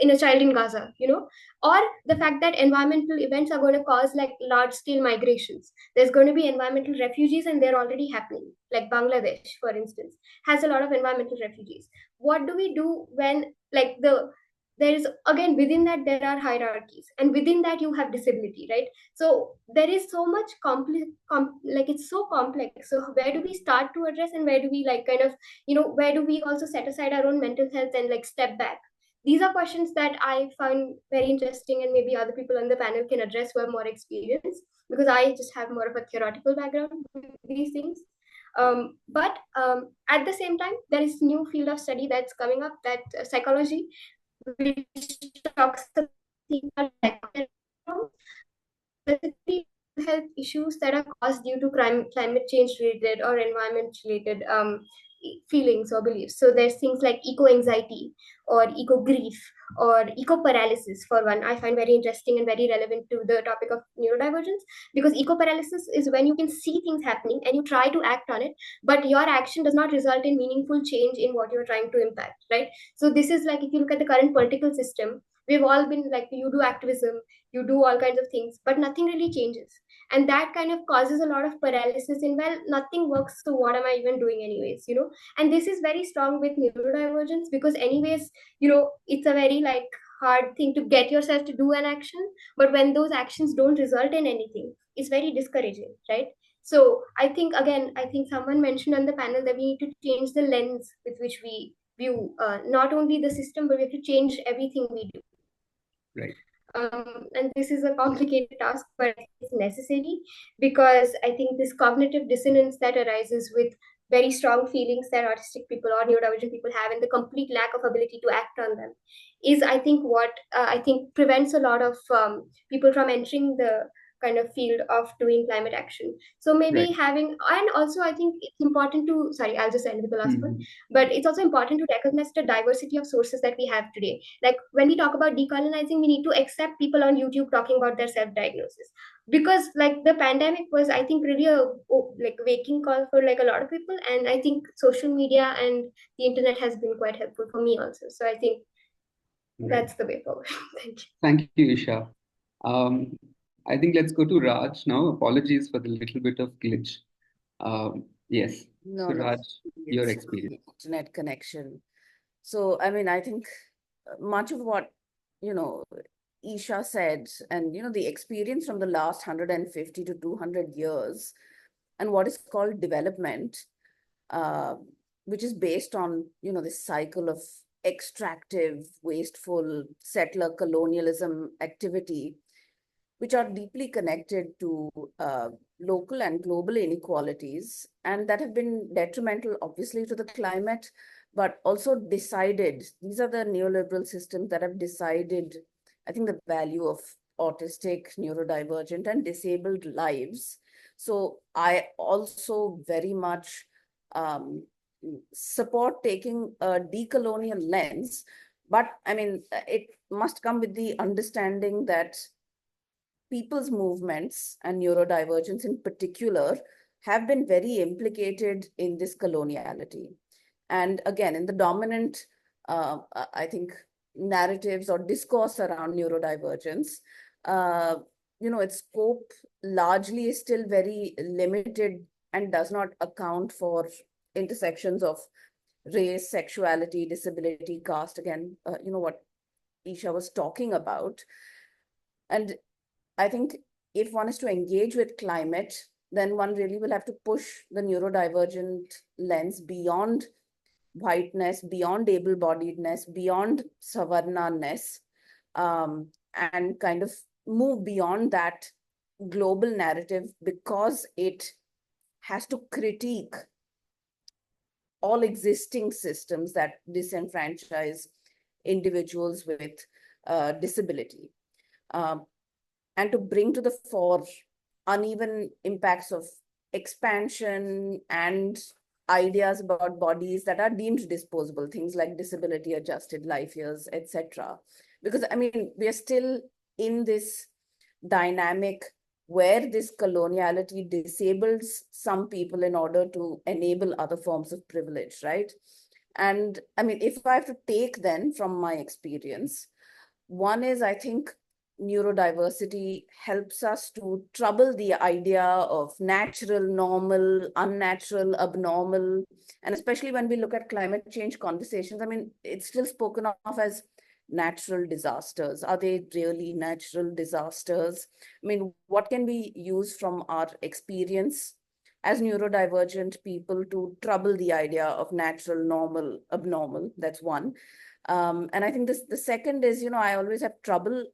in a child in Gaza, you know, or the fact that environmental events are going to cause like large scale migrations. There's going to be environmental refugees, and they're already happening. Like Bangladesh, for instance, has a lot of environmental refugees. What do we do when like there is again within that there are hierarchies, and within that you have disability, right? So there is so much like it's so complex. So where do we start to address, and where do we like kind of, you know, where do we also set aside our own mental health and like step back? These are questions that I find very interesting, and maybe other people on the panel can address who have more experience, because I just have more of a theoretical background with these things. But at the same time, there is new field of study that's coming up, that psychology, which talks about things called specifically health issues that are caused due to climate change related or environment related feelings or beliefs. So there's things like eco anxiety or eco grief or eco paralysis, for one. I find very interesting and very relevant to the topic of neurodivergence, because eco paralysis is when you can see things happening and you try to act on it, but your action does not result in meaningful change in what you're trying to impact, right? So this is like, if you look at the current political system, we've all been like, you do activism, you do all kinds of things, but nothing really changes. And that kind of causes a lot of paralysis in, well, nothing works, so what am I even doing anyways, you know? And this is very strong with neurodivergence, because anyways, you know, it's a very like hard thing to get yourself to do an action, but when those actions don't result in anything, it's very discouraging, right? So I think, again, I think someone mentioned on the panel that we need to change the lens with which we view not only the system, but we have to change everything we do. Right. And this is a complicated task, but it's necessary, because I think this cognitive dissonance that arises with very strong feelings that autistic people or neurodivergent people have, and the complete lack of ability to act on them, is, I think, what I think prevents a lot of people from entering the kind of field of doing climate action. So maybe Right. having, and also I think it's important to, sorry, I'll just end with the last one, but it's also important to recognize the diversity of sources that we have today. Like when we talk about decolonizing, we need to accept people on YouTube talking about their self-diagnosis, because like the pandemic was, I think, really a like waking call for like a lot of people, and I think social media and the internet has been quite helpful for me also. So I think that's the way forward. Thank you. Thank you, Isha. I think let's go to Raj now. Apologies for the little bit of glitch. Yes. No, So no, Raj, your it's experience. internet connection. So, I mean, I think much of what, you know, Isha said, and, you know, the experience from the last 150 to 200 years, and what is called development, which is based on, you know, this cycle of extractive, wasteful, settler colonialism activity, which are deeply connected to local and global inequalities, and that have been detrimental, obviously, to the climate, but also decided, these are the neoliberal systems that have decided, I think, the value of autistic, neurodivergent, and disabled lives. So I also very much support taking a decolonial lens, but I mean, it must come with the understanding that people's movements and neurodivergence in particular have been very implicated in this coloniality. And again, in the dominant, I think, narratives or discourse around neurodivergence, uh, its scope largely is still very limited and does not account for intersections of race, sexuality, disability, caste. Again, what Isha was talking about. And I think if one is to engage with climate, then one really will have to push the neurodivergent lens beyond whiteness, beyond able-bodiedness, beyond Savarna-ness, and kind of move beyond that global narrative, because it has to critique all existing systems that disenfranchise individuals with disability. And to bring to the fore uneven impacts of expansion and ideas about bodies that are deemed disposable, things like disability adjusted life years, etc. Because I mean, we are still in this dynamic where this coloniality disables some people in order to enable other forms of privilege, right? And I mean, if I have to take then from my experience, one is, I think, neurodiversity helps us to trouble the idea of natural, normal, unnatural, abnormal. And especially when we look at climate change conversations, I mean, it's still spoken of as natural disasters. Are they really natural disasters? I mean, what can we use from our experience as neurodivergent people to trouble the idea of natural, normal, abnormal? That's one. And I think the second is, I always have trouble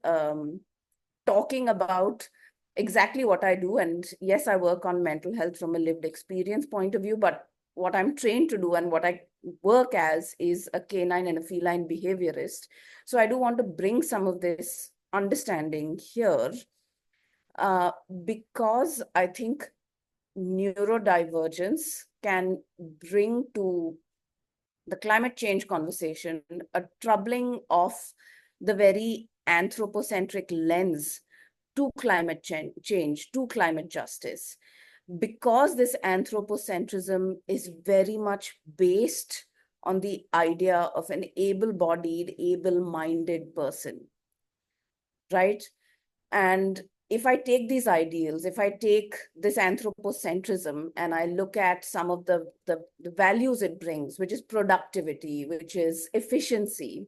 talking about exactly what I do. And yes, I work on mental health from a lived experience point of view, but what I'm trained to do and what I work as is a canine and a feline behaviorist. So I do want to bring some of this understanding here, because I think neurodivergence can bring to the climate change conversation a troubling of the very anthropocentric lens to climate change, to climate justice, because this anthropocentrism is very much based on the idea of an able-bodied, able-minded person, right? And if I take these ideals, if I take this anthropocentrism and I look at some of the values it brings, which is productivity, which is efficiency,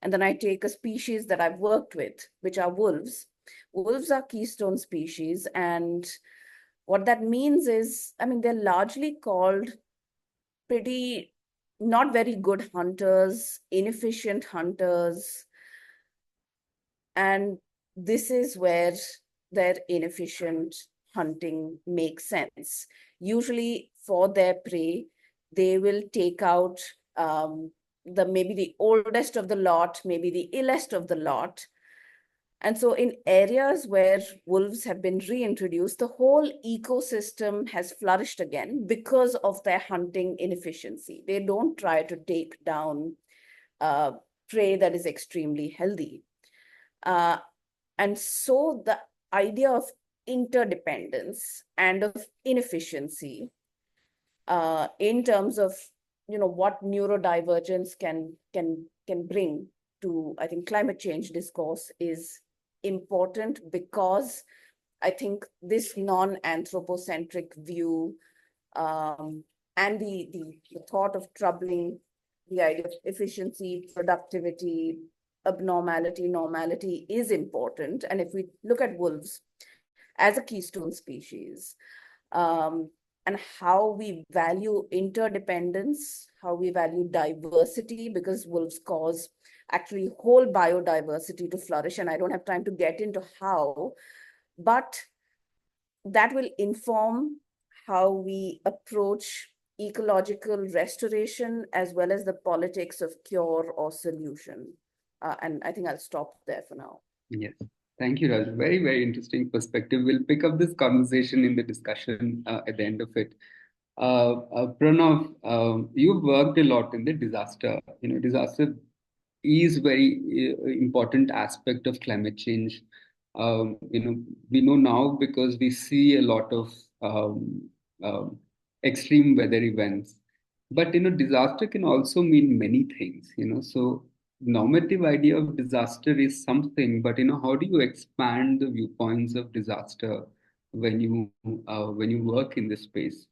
and then I take a species that I've worked with, which are wolves. Wolves are keystone species. And what that means is, I mean, they're largely called pretty not very good hunters, inefficient hunters. And this is where their inefficient hunting makes sense. Usually for their prey, they will take out maybe the oldest of the lot, maybe the illest of the lot. And so in areas where wolves have been reintroduced, the whole ecosystem has flourished again because of their hunting inefficiency. They don't try to take down prey that is extremely healthy. And so the idea of interdependence and of inefficiency in terms of what neurodivergence can bring to, I think, climate change discourse is important, because I think this non-anthropocentric view and the thought of troubling the idea of efficiency, productivity, abnormality, normality is important. And if we look at wolves as a keystone species, and how we value interdependence, how we value diversity, because wolves cause actually whole biodiversity to flourish. And I don't have time to get into how, but that will inform how we approach ecological restoration as well as the politics of cure or solution. And I think I'll stop there for now. Yes. Thank you, Raj. Very, very interesting perspective. We'll pick up this conversation in the discussion at the end of it. Pranav, you've worked a lot in the disaster. Disaster is very important aspect of climate change. We know now because we see a lot of um, um, extreme weather events. But disaster can also mean many things. So normative idea of disaster is something, but how do you expand the viewpoints of disaster when you work in this space?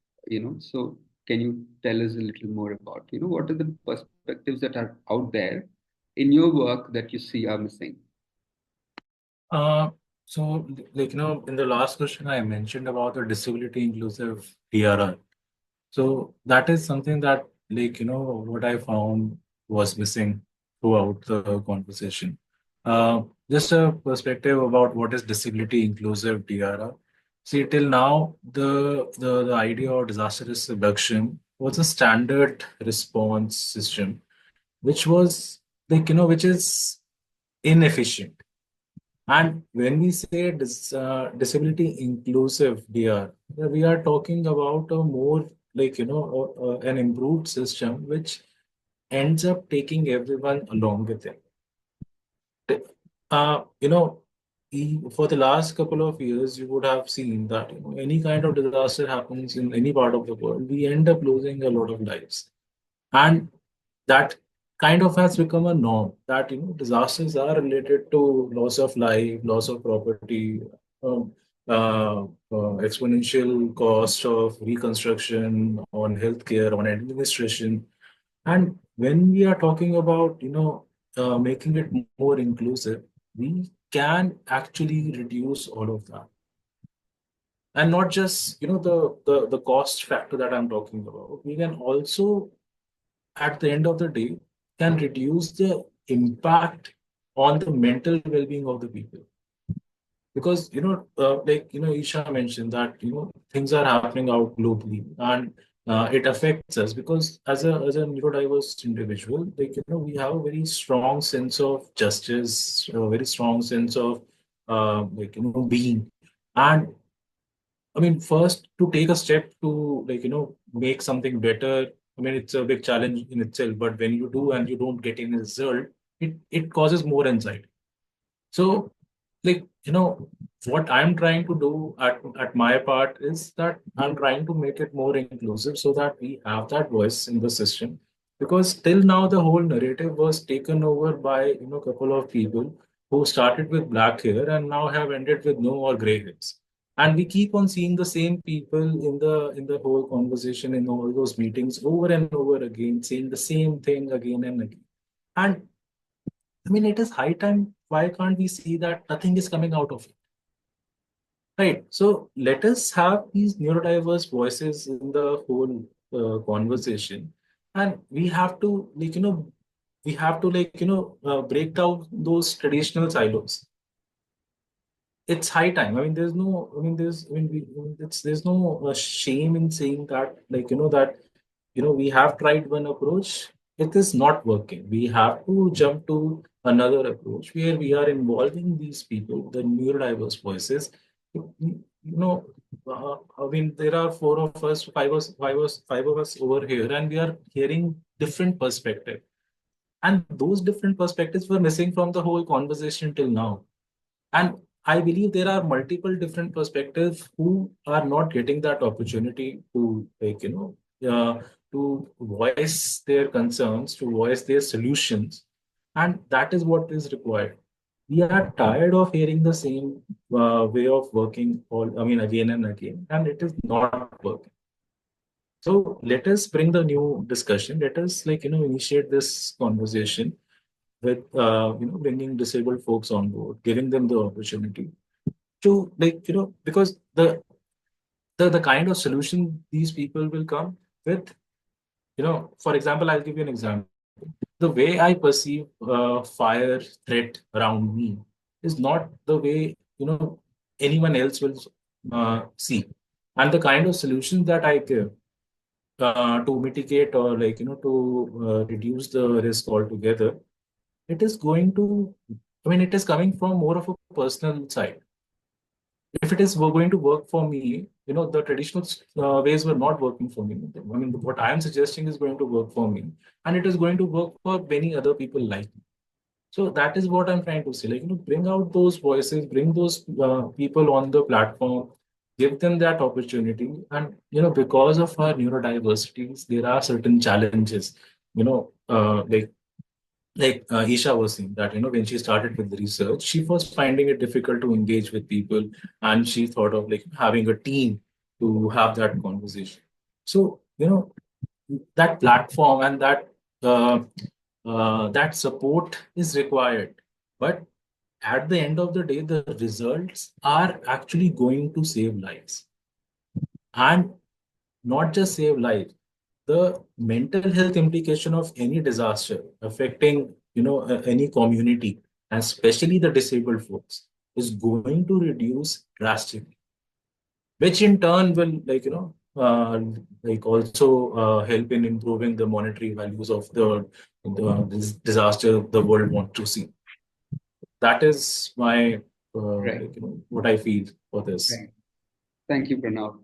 So can you tell us a little more about what are the perspectives that are out there in your work that you see are missing? Uh, so, in the last question, I mentioned about the disability inclusive DRR. So that is something that, what I found was missing throughout the conversation. Uh, just a perspective about what is disability inclusive DRR. See, till now, the idea of disaster risk reduction was a standard response system, which was which is inefficient. And when we say disability inclusive DR, we are talking about a more an improved system which ends up taking everyone along with it. Uh, you know, for the last couple of years, you would have seen that any kind of disaster happens in any part of the world, we end up losing a lot of lives. And that kind of has become a norm that disasters are related to loss of life, loss of property, um, exponential cost of reconstruction on healthcare, on administration. And when we are talking about making it more inclusive, we can actually reduce all of that. And not just the cost factor that I'm talking about. We can also, at the end of the day, can reduce the impact on the mental well-being of the people. Because Isha mentioned that things are happening out globally, and it affects us because as a neurodiverse individual, we have a very strong sense of justice, a very strong sense of being. And I mean, first to take a step to make something better. I mean, it's a big challenge in itself. But when you do and you don't get any result, it causes more anxiety. So, what I'm trying to do at my part is that I'm trying to make it more inclusive so that we have that voice in the system. Because till now, the whole narrative was taken over by a couple of people who started with black hair and now have ended with no or gray hairs. And we keep on seeing the same people in the whole conversation in all those meetings over and over again, saying the same thing again and again. And I mean, it is high time. Why can't we see that nothing is coming out of it? Right. So let us have these neurodiverse voices in the whole conversation, and we have to break down those traditional silos. It's high time. I mean, there's no, I mean, there's, I mean, there's no shame in saying that, that, we have tried one approach, it is not working. We have to jump to another approach where we are involving these people, the neurodiverse voices. I mean, there are four of us, five of us over here, and we are hearing different perspective. And those different perspectives were missing from the whole conversation till now. And I believe there are multiple different perspectives who are not getting that opportunity to, to voice their concerns, to voice their solutions. And that is what is required. We are tired of hearing the same way of working again and again, and it is not working. So let us bring the new discussion. Let us initiate this conversation with bringing disabled folks on board, giving them the opportunity to because the kind of solution these people will come with, for example, I'll give you an example. The way I perceive fire threat around me is not the way anyone else will see, and the kind of solutions that I give to mitigate or to reduce the risk altogether, it is going to, I mean, it is coming from more of a personal side. If it is going to work for me, the traditional ways were not working for me. I mean, what I am suggesting is going to work for me, and it is going to work for many other people like me. So that is what I'm trying to say. Like, bring out those voices, bring those people on the platform, give them that opportunity. And, because of our neurodiversities, there are certain challenges, like Isha was saying that, when she started with the research, she was finding it difficult to engage with people. And she thought of like having a team to have that conversation. So, that platform and uh, that support is required. But at the end of the day, the results are actually going to save lives. And not just save lives, the mental health implication of any disaster affecting any community, and especially the disabled folks, is going to reduce drastically, which in turn will like also help in improving the monetary values of this disaster the world wants to see. That is my Right. what I feel for this. Right. Thank you, Pranav.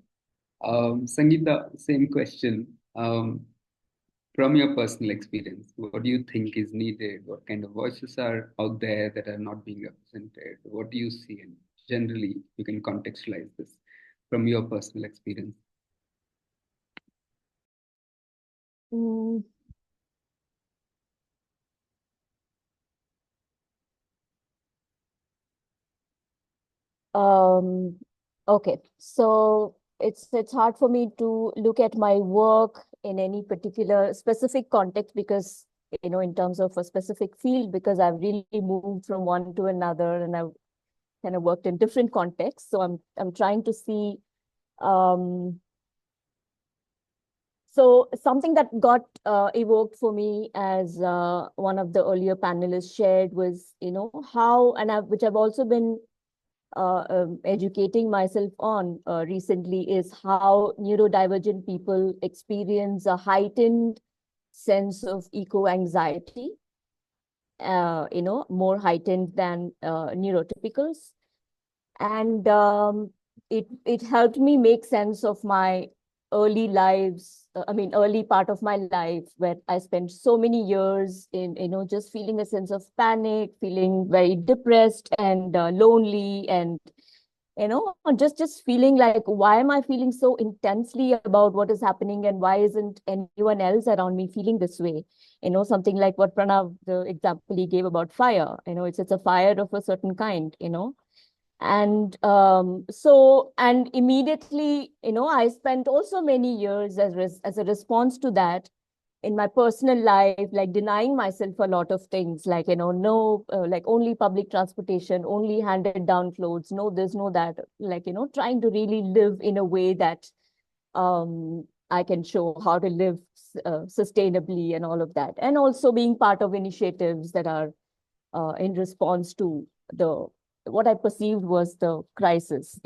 Sangeeta, same question. From your personal experience, what do you think is needed? What kind of voices are out there that are not being represented? What do you see? And generally, you can contextualize this from your personal experience. Mm. Okay, so it's hard for me to look at my work in any particular specific context because, in terms of a specific field, because I've really moved from one to another and I've kind of worked in different contexts. So I'm trying to see. So something that got evoked for me as one of the earlier panelists shared was, how, which I've also been educating myself on recently, is how neurodivergent people experience a heightened sense of eco-anxiety, more heightened than neurotypicals. And it helped me make sense of my early early part of my life, where I spent so many years in, just feeling a sense of panic, feeling very depressed and lonely, and, just feeling like, why am I feeling so intensely about what is happening, and why isn't anyone else around me feeling this way? Something like what Pranav, the example he gave about fire, it's a fire of a certain kind, and and immediately, I spent also many years as a response to that in my personal life, like denying myself a lot of things, like, no, like only public transportation, only handed down clothes, no this, no that, like, trying to really live in a way that I can show how to live sustainably and all of that. And also being part of initiatives that are in response to what I perceived was the crisis,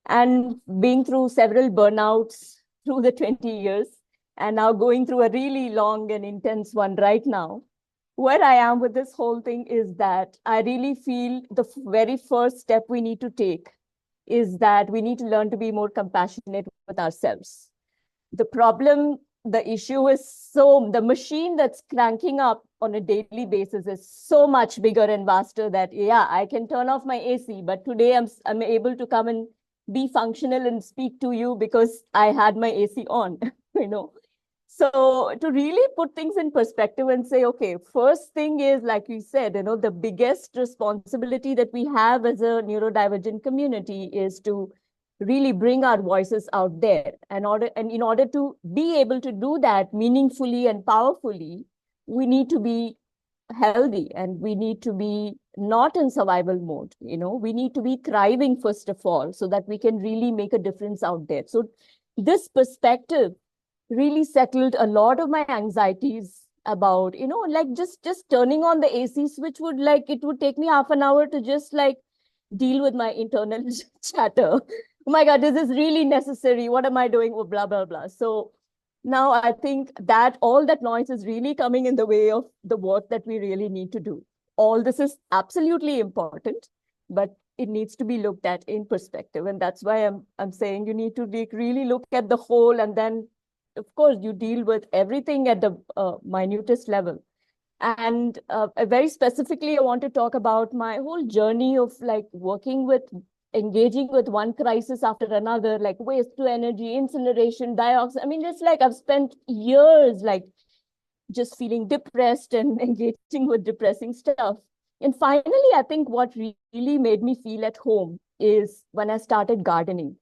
and being through several burnouts through the 20 years, and now going through a really long and intense one right now. Where I am with this whole thing is that I really feel the very first step we need to take is that we need to learn to be more compassionate with ourselves. The issue is, so the machine that's cranking up on a daily basis is so much bigger and vaster that, yeah, I can turn off my AC, but today I'm able to come and be functional and speak to you because I had my AC on, So to really put things in perspective and say, okay, first thing is, like we said, the biggest responsibility that we have as a neurodivergent community is to really bring our voices out there. And in order to be able to do that meaningfully and powerfully, we need to be healthy and we need to be not in survival mode. We need to be thriving first of all, so that we can really make a difference out there. So this perspective really settled a lot of my anxieties about, like just turning on the AC switch it would take me half an hour to just like deal with my internal chatter. Oh my God, this is really necessary. What am I doing? Oh, blah, blah, blah. So now I think that all that noise is really coming in the way of the work that we really need to do. All this is absolutely important, but it needs to be looked at in perspective. And that's why I'm saying you need to really look at the whole, and then of course you deal with everything at the minutest level. And very specifically, I want to talk about my whole journey of like engaging with one crisis after another, like waste to energy, incineration, dioxin. I mean, it's like I've spent years like just feeling depressed and engaging with depressing stuff. And finally, I think what really made me feel at home is when I started gardening.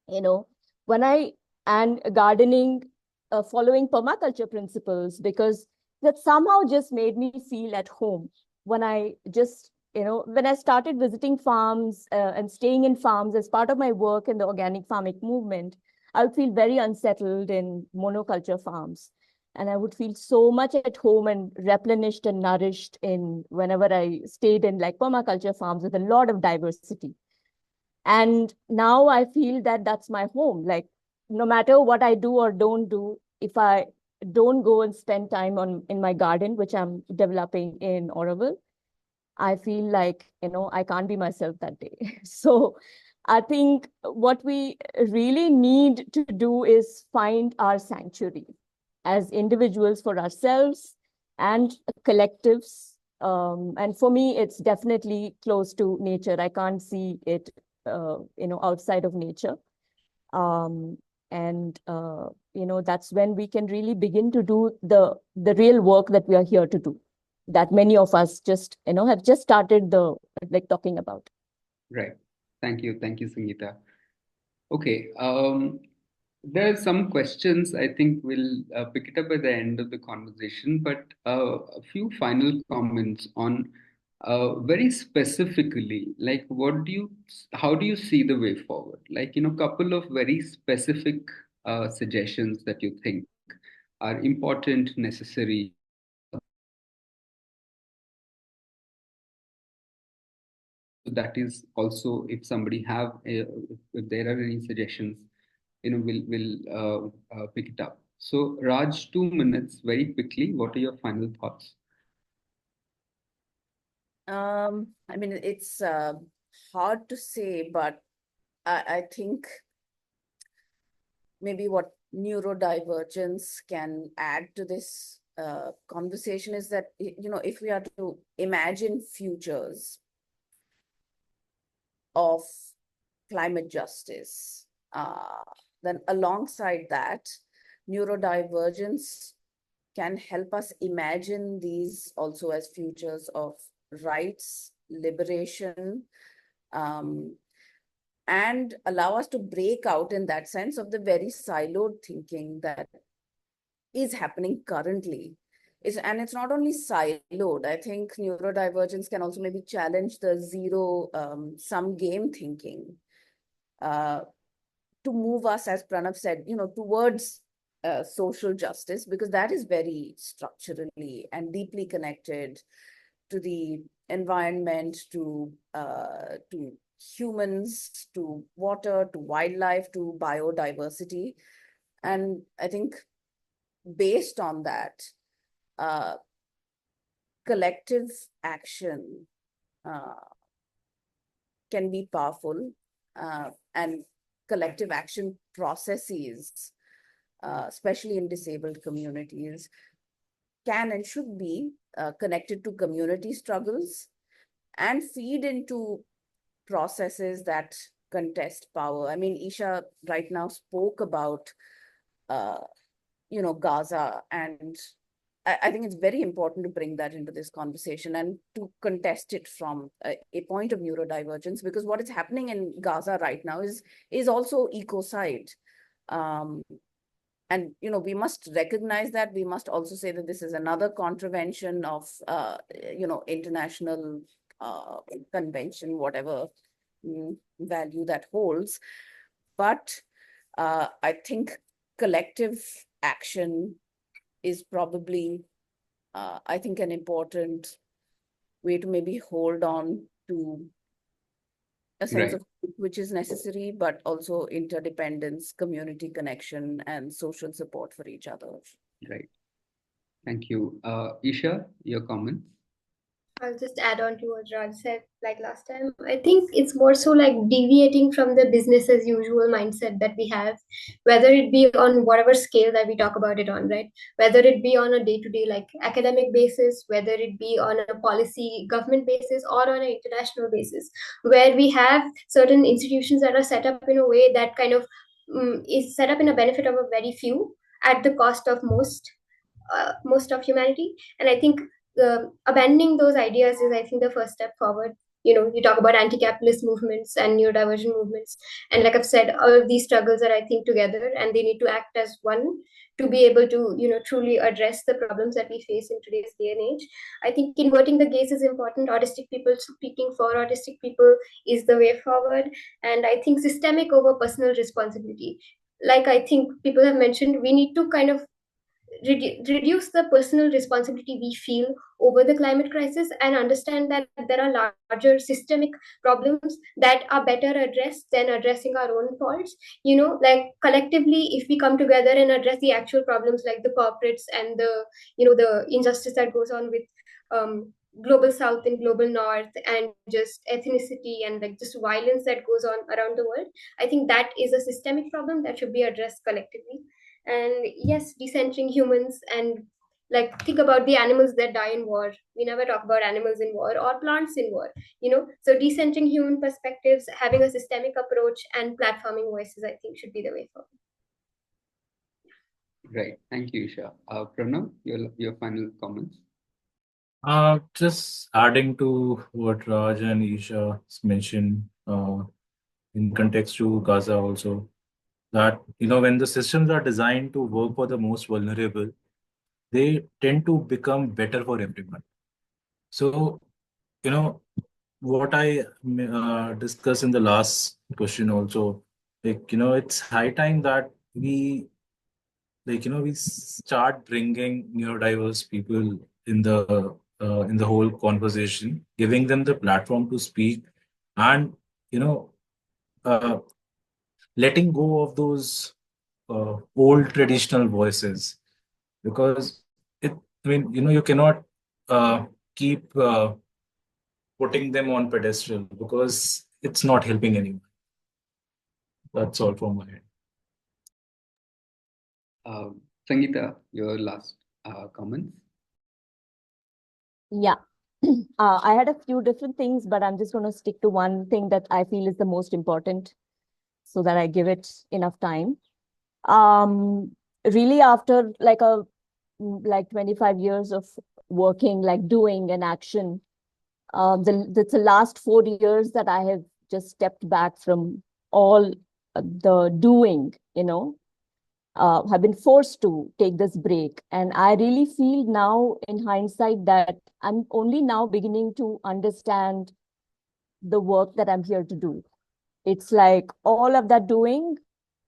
You know, when I and gardening, following permaculture principles, because that somehow just made me feel at home when I just, when I started visiting farms and staying in farms as part of my work in the organic farming movement. I would feel very unsettled in monoculture farms, and I would feel so much at home and replenished and nourished in whenever I stayed in like permaculture farms with a lot of diversity. And now I feel that that's my home. Like, no matter what I do or don't do, if I don't go and spend time in my garden, which I'm developing in Oroville, I feel like, I can't be myself that day. So I think what we really need to do is find our sanctuary as individuals for ourselves and collectives. And for me, it's definitely close to nature. I can't see it, outside of nature. Um, and that's when we can really begin to do the real work that we are here to do, that many of us just have just started talking about. Right. Thank you, Sangeeta. Okay. There are some questions. I think we'll pick it up at the end of the conversation, but a few final comments on very specifically, like how do you see the way forward? Like, couple of very specific suggestions that you think are important, necessary. That is also, if somebody if there are any suggestions, we'll pick it up. So Raj, 2 minutes, very quickly. What are your final thoughts? I mean, it's hard to say, but I think maybe what neurodivergence can add to this conversation is that, if we are to imagine futures of climate justice, then alongside that, neurodivergence can help us imagine these also as futures of rights, liberation, and allow us to break out in that sense of the very siloed thinking that is happening currently. And it's not only siloed. I think neurodivergence can also maybe challenge the zero sum game thinking to move us, as Pranav said, towards social justice, because that is very structurally and deeply connected to the environment, to humans, to water, to wildlife, to biodiversity. And I think based on that, collective action can be powerful, and collective action processes, especially in disabled communities, can and should be connected to community struggles and feed into processes that contest power. I mean, Isha right now spoke about, Gaza, and I think it's very important to bring that into this conversation and to contest it from a point of neurodivergence, because what is happening in Gaza right now is also ecocide. And, we must recognize that. We must also say that this is another contravention of, international convention, whatever value that holds. But I think collective action is probably, I think, an important way to maybe hold on to a sense of which is necessary, but also interdependence, community connection, and social support for each other. Right. Thank you. Isha, your comments? I'll just add on to what Raj said, like last time. I think it's more so like deviating from the business as usual mindset that we have, whether it be on whatever scale that we talk about it on, right? Whether it be on a day-to-day like academic basis, whether it be on a policy government basis or on an international basis, where we have certain institutions that are set up in a way that kind of is set up in a benefit of a very few at the cost of most of humanity. And I think abandoning those ideas is, I think, the first step forward. You talk about anti-capitalist movements and neurodivergent movements, and like I've said, all of these struggles are, I think, together, and they need to act as one to be able to truly address the problems that we face in today's day and age. I think inverting the gaze is important. Autistic people speaking for autistic people is the way forward. And I think systemic over personal responsibility, like I think people have mentioned, we need to kind of reduce the personal responsibility we feel over the climate crisis and understand that there are larger systemic problems that are better addressed than addressing our own faults. Like collectively, if we come together and address the actual problems like the corporates and the injustice that goes on with global south and global north and just ethnicity and like just violence that goes on around the world, I think that is a systemic problem that should be addressed collectively. And yes, decentering humans, and like think about the animals that die in war. We never talk about animals in war or plants in war. So decentering human perspectives, having a systemic approach, and platforming voices, I think, should be the way forward. Right. Thank you, Isha. Pranav, your final comments. Just adding to what Raj and Isha mentioned, in context to Gaza also, that when the systems are designed to work for the most vulnerable, they tend to become better for everyone. So what I discussed in the last question also, it's high time that we we start bringing neurodiverse people in the whole conversation, giving them the platform to speak, and uh, letting go of those old traditional voices, because you cannot keep putting them on pedestal because it's not helping anyone. That's all from my end. Sangeeta, your last comments. Yeah. I had a few different things, but I'm just going to stick to one thing that I feel is the most important so that I give it enough time. Really, after like 25 years of working, like doing an action, the last 4 years that I have just stepped back from all the doing, have been forced to take this break. And I really feel now in hindsight that I'm only now beginning to understand the work that I'm here to do. It's like all of that doing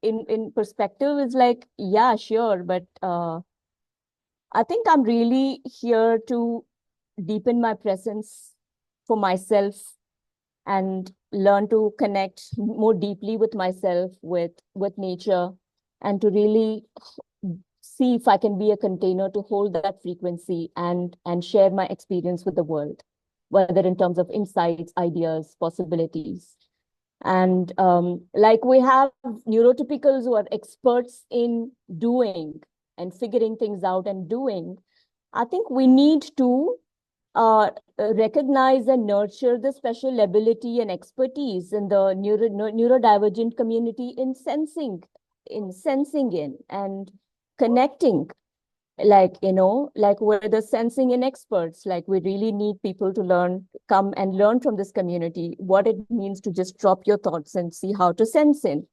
in perspective is like, yeah, sure. But I think I'm really here to deepen my presence for myself and learn to connect more deeply with myself, with nature, and to really see if I can be a container to hold that frequency and share my experience with the world, whether in terms of insights, ideas, possibilities. And like we have neurotypicals who are experts in doing and figuring things out and doing, I think we need to recognize and nurture the special ability and expertise in the neurodivergent community in sensing in and connecting, like we're the sensing in experts. Like we really need people to come and learn from this community what it means to just drop your thoughts and see how to sense in.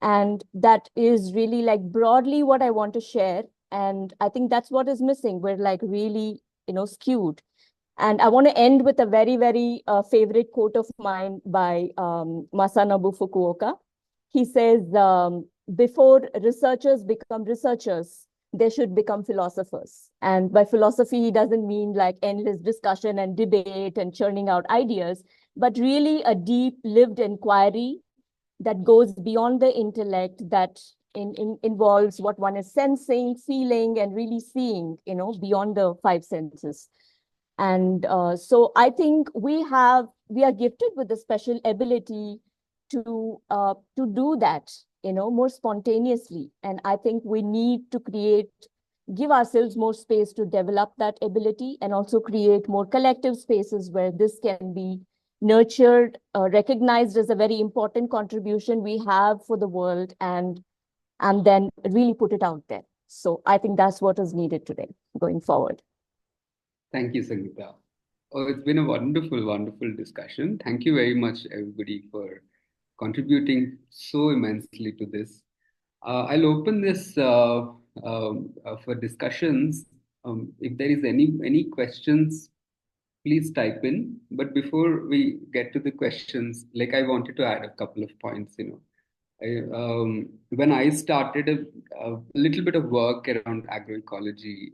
And that is really like broadly what I want to share. And I think that's what is missing. We're like really skewed. And I want to end with a very, very favorite quote of mine by Masanobu Fukuoka. He says, before researchers become researchers, they should become philosophers. And by philosophy, he doesn't mean like endless discussion and debate and churning out ideas, but really a deep lived inquiry that goes beyond the intellect, that involves what one is sensing, feeling, and really seeing, beyond the five senses. And so I think we are gifted with the special ability to do that, more spontaneously. And I think we need to give ourselves more space to develop that ability, and also create more collective spaces where this can be nurtured, recognized as a very important contribution we have for the world, and then really put it out there. So I think that's what is needed today going forward. Thank you, Sangeeta. Oh, it's been a wonderful, wonderful discussion. Thank you very much, everybody, for contributing so immensely to this. I'll open this for discussions. If there is any questions, please type in. But before we get to the questions, like, I wanted to add a couple of points. When I started a little bit of work around agroecology,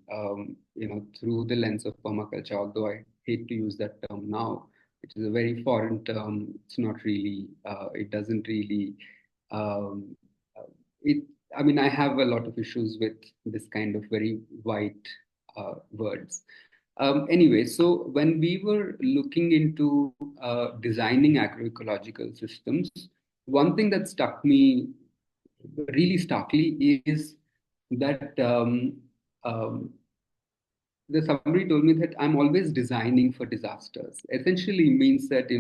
through the lens of permaculture, although I hate to use that term now, which is a very foreign term. It's not really, it doesn't really, um, it, I mean, I have a lot of issues with this kind of very white words. Anyway, so when we were looking into designing agroecological systems, one thing that struck me really starkly is that somebody told me that I'm always designing for disasters. Essentially means that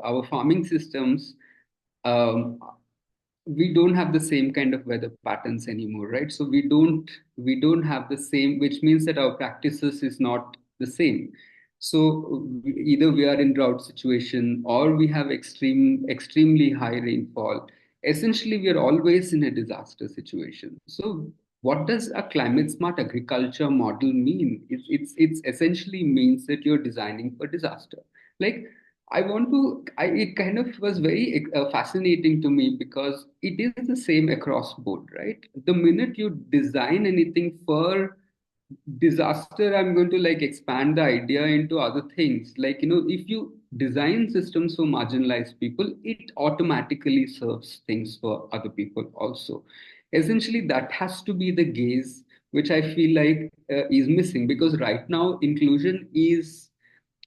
our farming systems, um, we don't have the same kind of weather patterns anymore, right? So we don't have the same, which means that our practices is not the same. So either we are in drought situation, or we have extremely high rainfall. Essentially, we are always in a disaster situation. So what does a climate smart agriculture model mean? It's essentially means that you're designing for disaster. Like, it kind of was very fascinating to me, because it is the same across board, right? The minute you design anything for disaster, I'm going to like expand the idea into other things. Like, if you design systems for marginalized people, it automatically serves things for other people also. Essentially, that has to be the gaze, which I feel like is missing, because right now inclusion is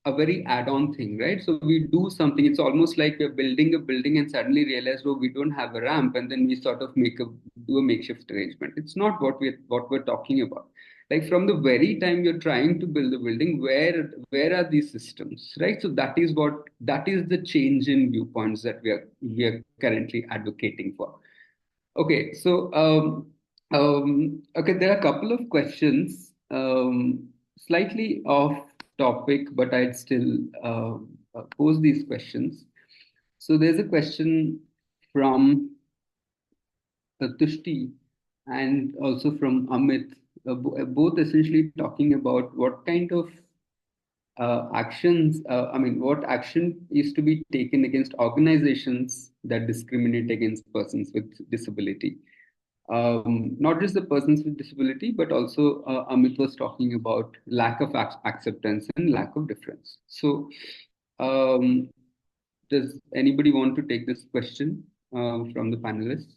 a very add-on thing, right? So we do something. It's almost like we're building a building and suddenly realize, oh, we don't have a ramp, and then we sort of do a makeshift arrangement. It's not what we're talking about. Like, from the very time you're trying to build a building, where are these systems, right? So that is the change in viewpoints that we are currently advocating for. Okay, so okay, there are a couple of questions, slightly off topic, but I'd still pose these questions. So there's a question from Tushti and also from Amit, both essentially talking about what kind of what action is to be taken against organizations that discriminate against persons with disability. Not just the persons with disability, but also Amit was talking about lack of acceptance and lack of difference. So, um, does anybody want to take this question from the panelists?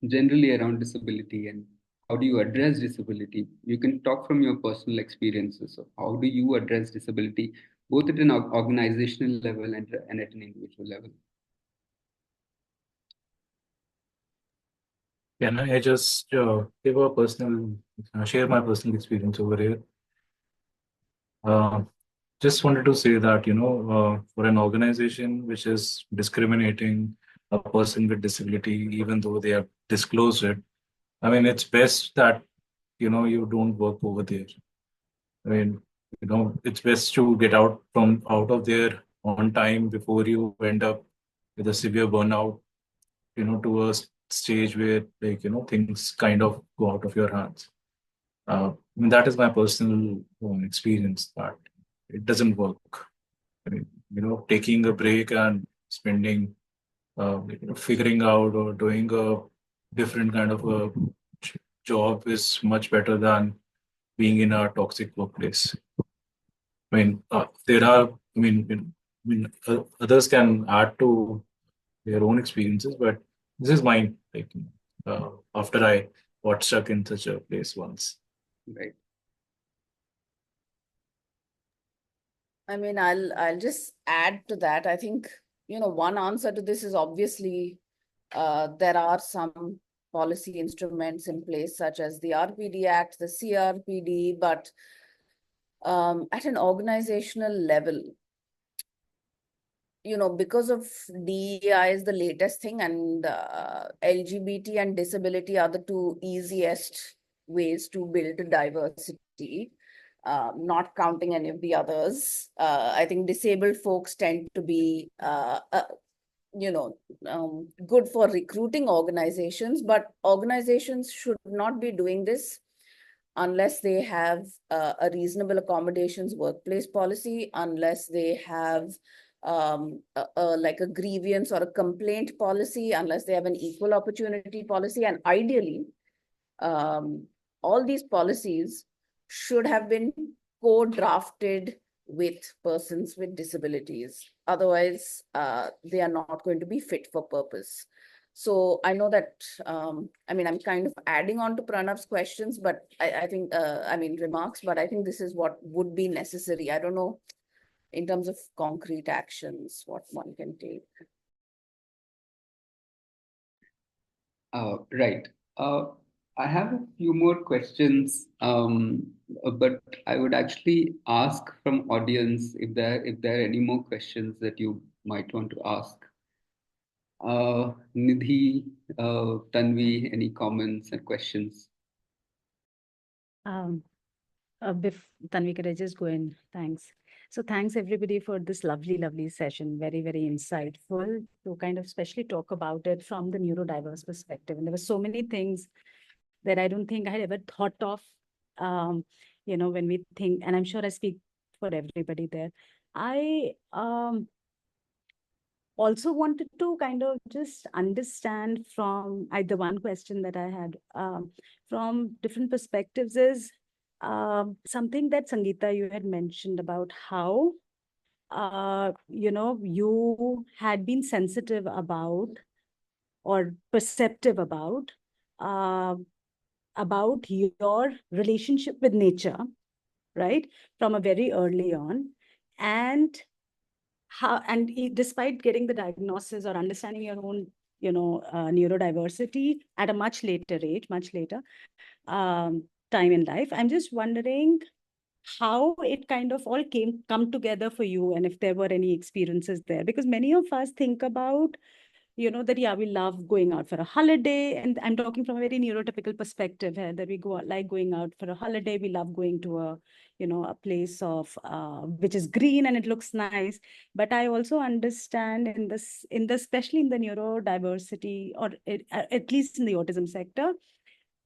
Generally around disability, and how do you address disability? You can talk from your personal experiences of how do you address disability, both at an organizational level and at an individual level. Can I just share my personal experience over here? Just wanted to say that, for an organization which is discriminating a person with disability, even though they have disclosed it, I mean, it's best that, you don't work over there. I mean, it's best to get out of there on time before you end up with a severe burnout, to a stage where, like, things kind of go out of your hands. I mean, that is my personal experience, that it doesn't work. I mean, taking a break and spending, figuring out or doing a different kind of a job is much better than being in a toxic workplace. I mean, others can add to their own experiences, but this is mine. Like, after I got stuck in such a place once. Right. I mean, I'll just add to that. I think, one answer to this is obviously there are some policy instruments in place, such as the RPD Act, the CRPD, but at an organizational level, because of DEI is the latest thing, and LGBT and disability are the two easiest ways to build diversity, not counting any of the others. I think disabled folks tend to be, good for recruiting organizations, but organizations should not be doing this unless they have a reasonable accommodations workplace policy, unless they have like a grievance or a complaint policy, unless they have an equal opportunity policy. And ideally, all these policies should have been co-drafted with persons with disabilities. Otherwise, they are not going to be fit for purpose. So I know that, I'm kind of adding on to Pranav's questions, but I think, remarks, but I think this is what would be necessary. I don't know, in terms of concrete actions, what one can take. Right. I have a few more questions, but I would actually ask from audience if there are any more questions that you might want to ask. Nidhi, Tanvi, any comments and questions? Tanvi, could I just go in? Thanks. So thanks everybody for this lovely, lovely session. Very, very insightful to kind of especially talk about it from the neurodiverse perspective. And there were so many things that I don't think I had ever thought of, when we think, and I'm sure I speak for everybody there. I also wanted to kind of just understand from the one question that I had from different perspectives is something that Sangeeta, you had mentioned about how, you had been sensitive about or perceptive about your relationship with nature, right? From a very early on. And despite getting the diagnosis or understanding your own, neurodiversity at a much later age, much later time in life, I'm just wondering how it kind of all come together for you, and if there were any experiences there, because many of us think about, that, yeah, we love going out for a holiday. And I'm talking from a very neurotypical perspective here, that we like going out for a holiday. We love going to a place of which is green and it looks nice. But I also understand especially in the neurodiversity, or at least in the autism sector,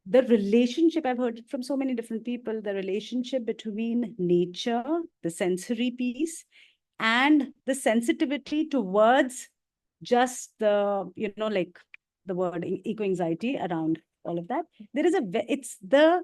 the relationship, I've heard it from so many different people, the relationship between nature, the sensory piece, and the sensitivity towards just the, like the word eco-anxiety around all of that. There is it's the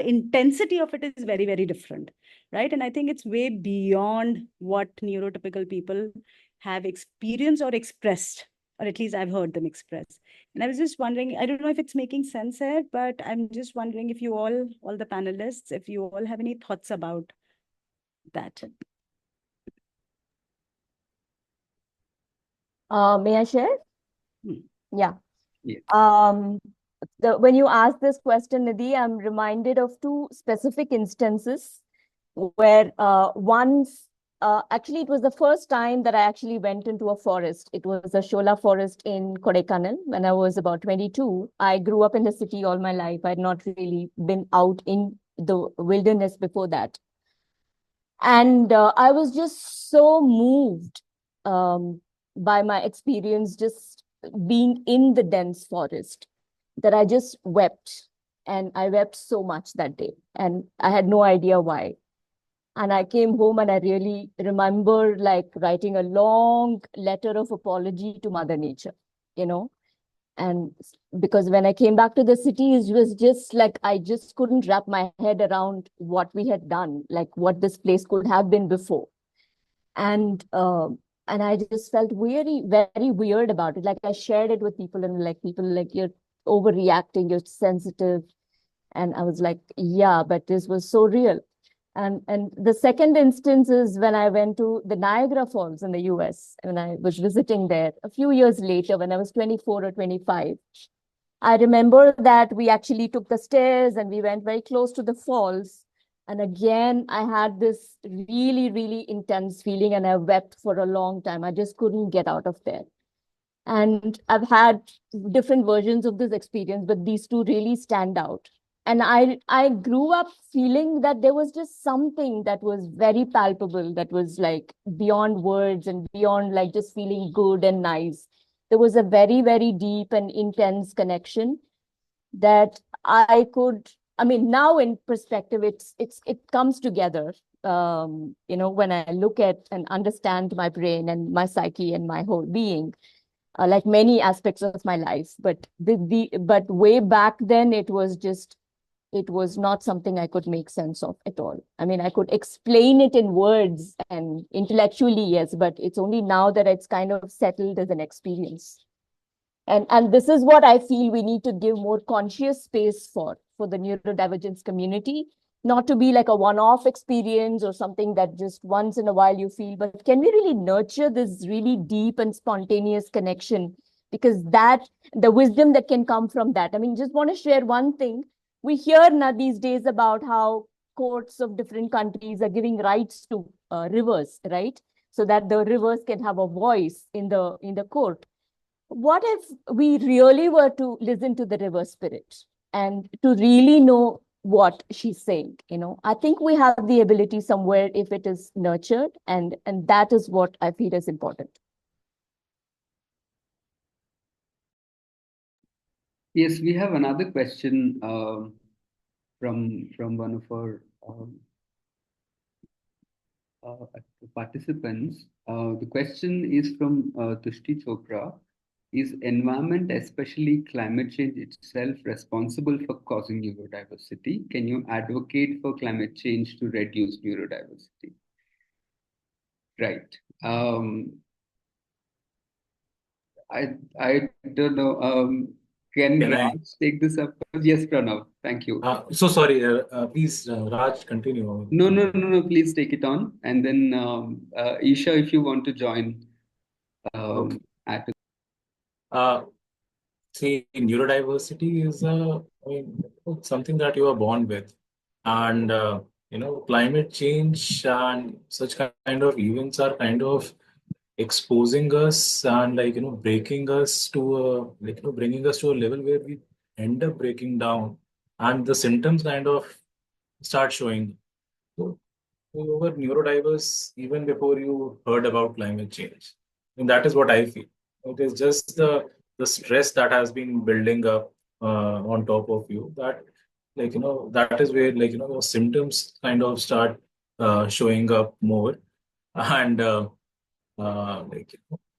intensity of it is very, very different, right? And I think it's way beyond what neurotypical people have experienced or expressed, or at least I've heard them express. And I was just wondering, I don't know if it's making sense here, but I'm just wondering if you all the panelists, if you all have any thoughts about that. May I share? Yeah. Yes. When you ask this question, Nidhi, I'm reminded of two specific instances where once, actually, it was the first time that I actually went into a forest. It was a Shola forest in Kodaikanal when I was about 22. I grew up in the city all my life. I had not really been out in the wilderness before that. And I was just so moved by my experience just being in the dense forest that I just wept. And I wept so much that day. And I had no idea why. And I came home and I really remember like writing a long letter of apology to Mother Nature, And because when I came back to the city, it was just like, I just couldn't wrap my head around what we had done, like what this place could have been before. And I just felt very, very weird about it. Like I shared it with people and like people like, you're overreacting, you're sensitive. And I was like, yeah, but this was so real. And the second instance is when I went to the Niagara Falls in the US, when I was visiting there a few years later, when I was 24 or 25. I remember that we actually took the stairs and we went very close to the falls. And again, I had this really, really intense feeling and I wept for a long time. I just couldn't get out of there. And I've had different versions of this experience, but these two really stand out. And I grew up feeling that there was just something that was very palpable, that was like beyond words and beyond like just feeling good and nice. There was a very, very deep and intense connection that I could, I mean, now in perspective, it comes together. When I look at and understand my brain and my psyche and my whole being, like many aspects of my life. But but way back then, it was not something I could make sense of at all. I mean, I could explain it in words and intellectually, yes, but it's only now that it's kind of settled as an experience. And this is what I feel we need to give more conscious space for the neurodivergence community, not to be like a one-off experience or something that just once in a while you feel, but can we really nurture this really deep and spontaneous connection? Because that, the wisdom that can come from that. I mean, just want to share one thing. We hear now these days about how courts of different countries are giving rights to rivers, right? So that the rivers can have a voice in the court. What if we really were to listen to the river spirit and to really know what she's saying? I think we have the ability somewhere if it is nurtured, and that is what I feel is important. Yes, we have another question from one of our participants. The question is from Tushti Chopra. Is environment, especially climate change itself, responsible for causing neurodiversity? Can you advocate for climate change to reduce neurodiversity? Right. I don't know. Can Raj take this up? Yes, Pranav. Thank you. So sorry. Please, Raj, continue. No. Please take it on, and then Isha, if you want to join. Okay. See, neurodiversity is something that you are born with, and climate change and such kind of events are kind of exposing us and breaking us to bringing us to a level where we end up breaking down, and the symptoms kind of start showing. So you were neurodiverse even before you heard about climate change, and that is what I feel. It is just the stress that has been building up on top of you, that that is where your symptoms kind of start showing up more. And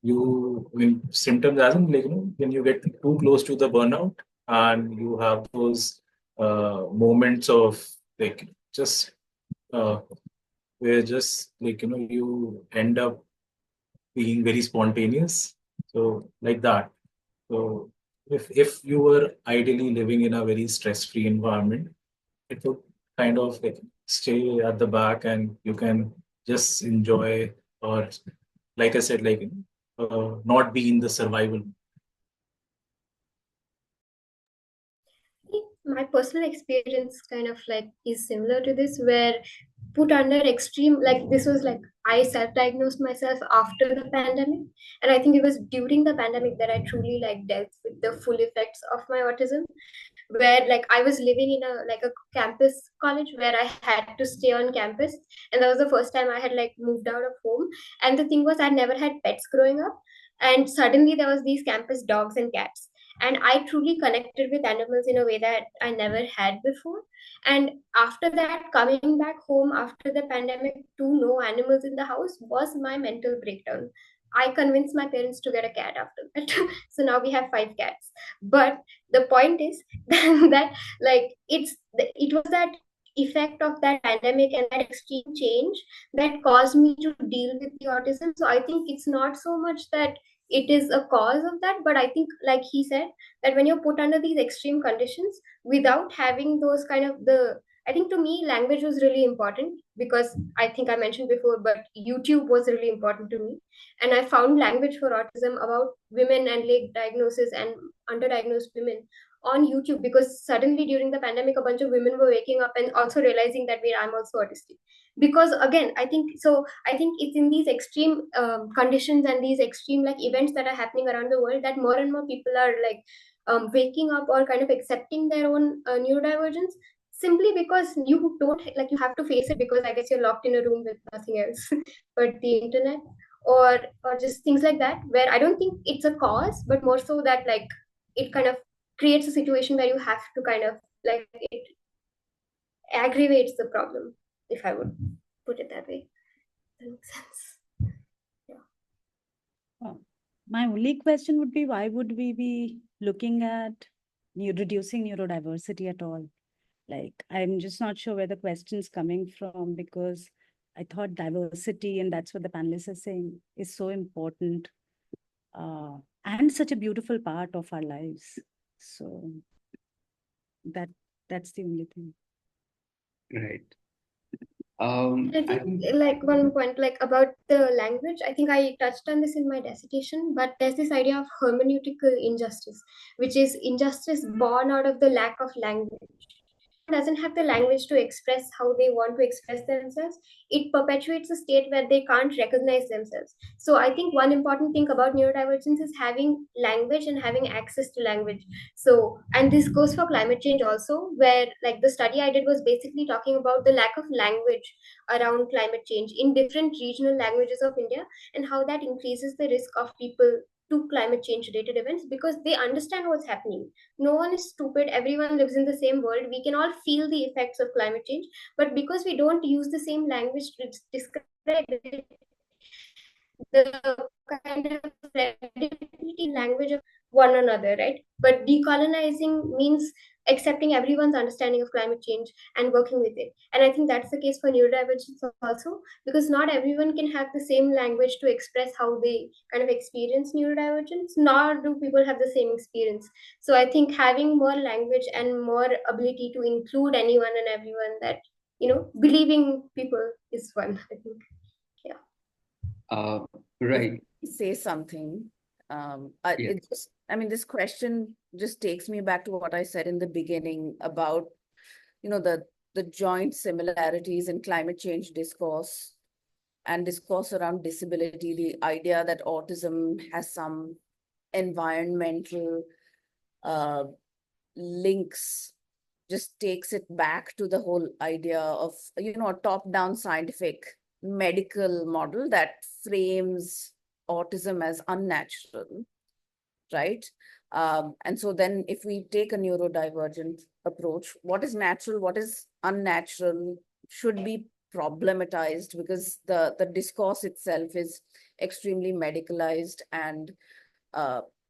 when symptoms, as in when you get too close to the burnout and you have those moments of just where just you end up being very spontaneous, so like that. So if you were ideally living in a very stress-free environment, it would kind of stay at the back and you can just enjoy, or like I said, not be in the survival. My personal experience kind of is similar to this, where put under extreme, this was I self-diagnosed myself after the pandemic, and I think it was during the pandemic that I truly dealt with the full effects of my autism, where I was living in a campus college where I had to stay on campus, and that was the first time I had moved out of home. And the thing was, I never had pets growing up, and suddenly there was these campus dogs and cats, and I truly connected with animals in a way that I never had before. And after that, coming back home after the pandemic to no animals in the house was my mental breakdown. I convinced my parents to get a cat after that. So now we have 5 cats. But the point is that it was that effect of that pandemic and that extreme change that caused me to deal with the autism. So I think it's not so much that it is a cause of that, but I think, like he said, that when you're put under these extreme conditions without having those kind of the I think to me, language was really important because I think I mentioned before, but YouTube was really important to me. And I found language for autism about women and late diagnosis and underdiagnosed women on YouTube, because suddenly during the pandemic, a bunch of women were waking up and also realizing that, wait, I'm also autistic. Because again, I think so. I think it's in these extreme conditions and these extreme like events that are happening around the world that more and more people are like waking up or kind of accepting their own neurodivergence, simply because you don't like, you have to face it because I guess you're locked in a room with nothing else but the internet, or just things like that, where I don't think it's a cause, but more so that like it kind of creates a situation where you have to kind of like, it aggravates the problem, if I would put it that way. That makes sense. Oh, my only question would be, why would we be looking at reducing neurodiversity at all? Like, I'm just not sure where the question's coming from, because I thought diversity, and that's what the panelists are saying, is so important and such a beautiful part of our lives. So that's the only thing. Right. I think like one point like about the language, I think I touched on this in my dissertation, but there's this idea of hermeneutical injustice, which is injustice born out of the lack of language. Doesn't have the language to express how they want to express themselves, it perpetuates a state where they can't recognize themselves. So I think one important thing about neurodivergence is having language and having access to language. So, and this goes for climate change also, where like the study I did was basically talking about the lack of language around climate change in different regional languages of India, and how that increases the risk of people to climate change related events, because they understand what's happening. No one is stupid, everyone lives in the same world, we can all feel the effects of climate change, but because we don't use the same language to describe it, the kind of credibility language of one another, right? But decolonizing means accepting everyone's understanding of climate change and working with it. And I think that's the case for neurodivergence also, because not everyone can have the same language to express how they kind of experience neurodivergence, nor do people have the same experience. So I think having more language and more ability to include anyone and everyone, that, you know, believing people is one, I think. Right. Say something. Yes. It just, I mean, this question just takes me back to what I said in the beginning about, you know, the joint similarities in climate change discourse and discourse around disability, the idea that autism has some environmental links, just takes it back to the whole idea of, you know, a top-down scientific medical model that frames autism as unnatural, right? And so then if we take a neurodivergent approach, what is natural, what is unnatural should be problematized, because the discourse itself is extremely medicalized and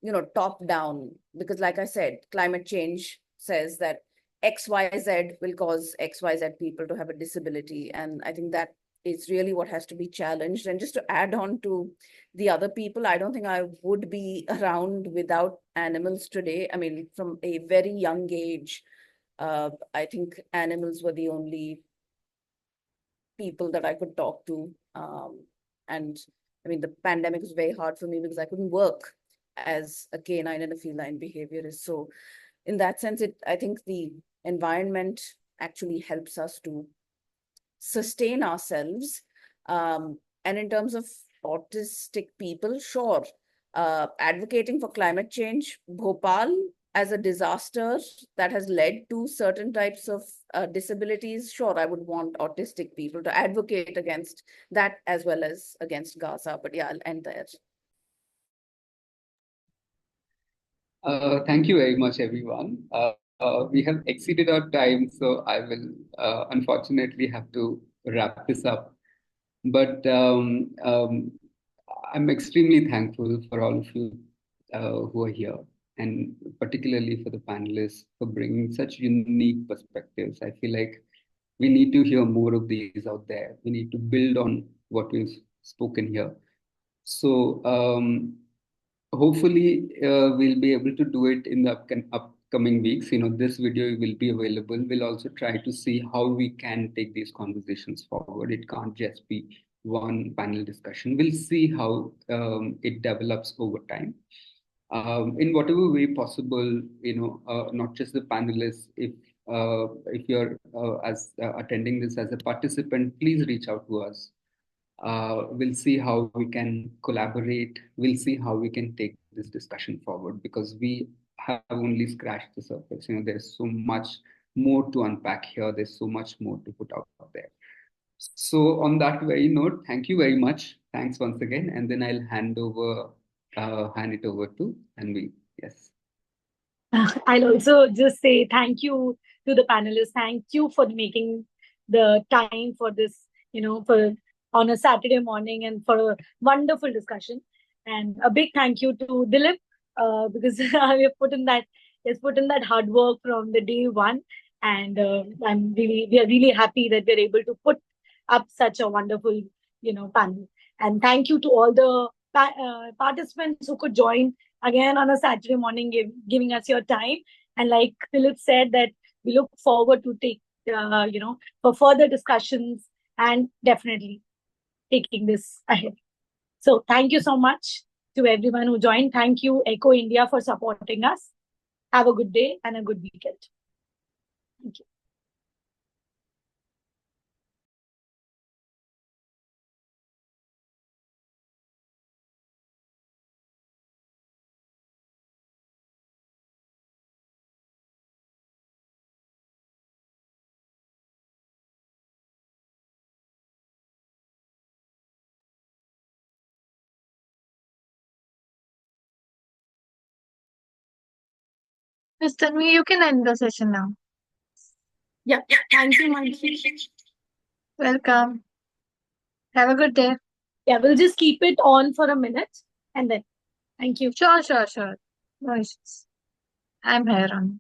you know, top down, because like I said, climate change says that XYZ will cause XYZ people to have a disability. And I think that is really what has to be challenged. And just to add on to the other people, I don't think I would be around without animals today. I mean, from a very young age, I think animals were the only people that I could talk to. And I mean, the pandemic was very hard for me because I couldn't work as a canine and a feline behaviorist. So in that sense, I think the environment actually helps us to sustain ourselves. And in terms of autistic people, sure, advocating for climate change, Bhopal as a disaster that has led to certain types of disabilities, sure, I would want autistic people to advocate against that as well as against Gaza. But yeah, I'll end there. Thank you very much, everyone. We have exceeded our time, so I will unfortunately have to wrap this up. But I'm extremely thankful for all of you who are here, and particularly for the panelists for bringing such unique perspectives. I feel like we need to hear more of these out there. We need to build on what we've spoken here. So hopefully we'll be able to do it in the coming weeks, this video will be available. We'll also try to see how we can take these conversations forward. It can't just be one panel discussion. We'll see how it develops over time. In whatever way possible, not just the panelists. If you're attending this as a participant, please reach out to us. We'll see how we can collaborate. We'll see how we can take this discussion forward, because we have only scratched the surface. There's so much more to unpack here. There's so much more to put out there. So on that very note, thank you very much. Thanks once again. And then I'll hand it over to Anvi. Yes. I'll also just say thank you to the panelists. Thank you for making the time for this, for on a Saturday morning, and for a wonderful discussion. And a big thank you to Dilip, because we have put in that hard work from the day one. And we are really happy that we're able to put up such a wonderful, panel. And thank you to all the participants who could join again on a Saturday morning, giving us your time. And like Philip said, that we look forward to take, for further discussions, and definitely taking this ahead. So thank you so much to everyone who joined. Thank you, Echo India, for supporting us. Have a good day and a good weekend. Thank you. Miss Tanvi, you can end the session now. Yeah. Thank you, Mansi. Welcome. Have a good day. Yeah, we'll just keep it on for a minute and then thank you. Sure. No issues. I'm here on.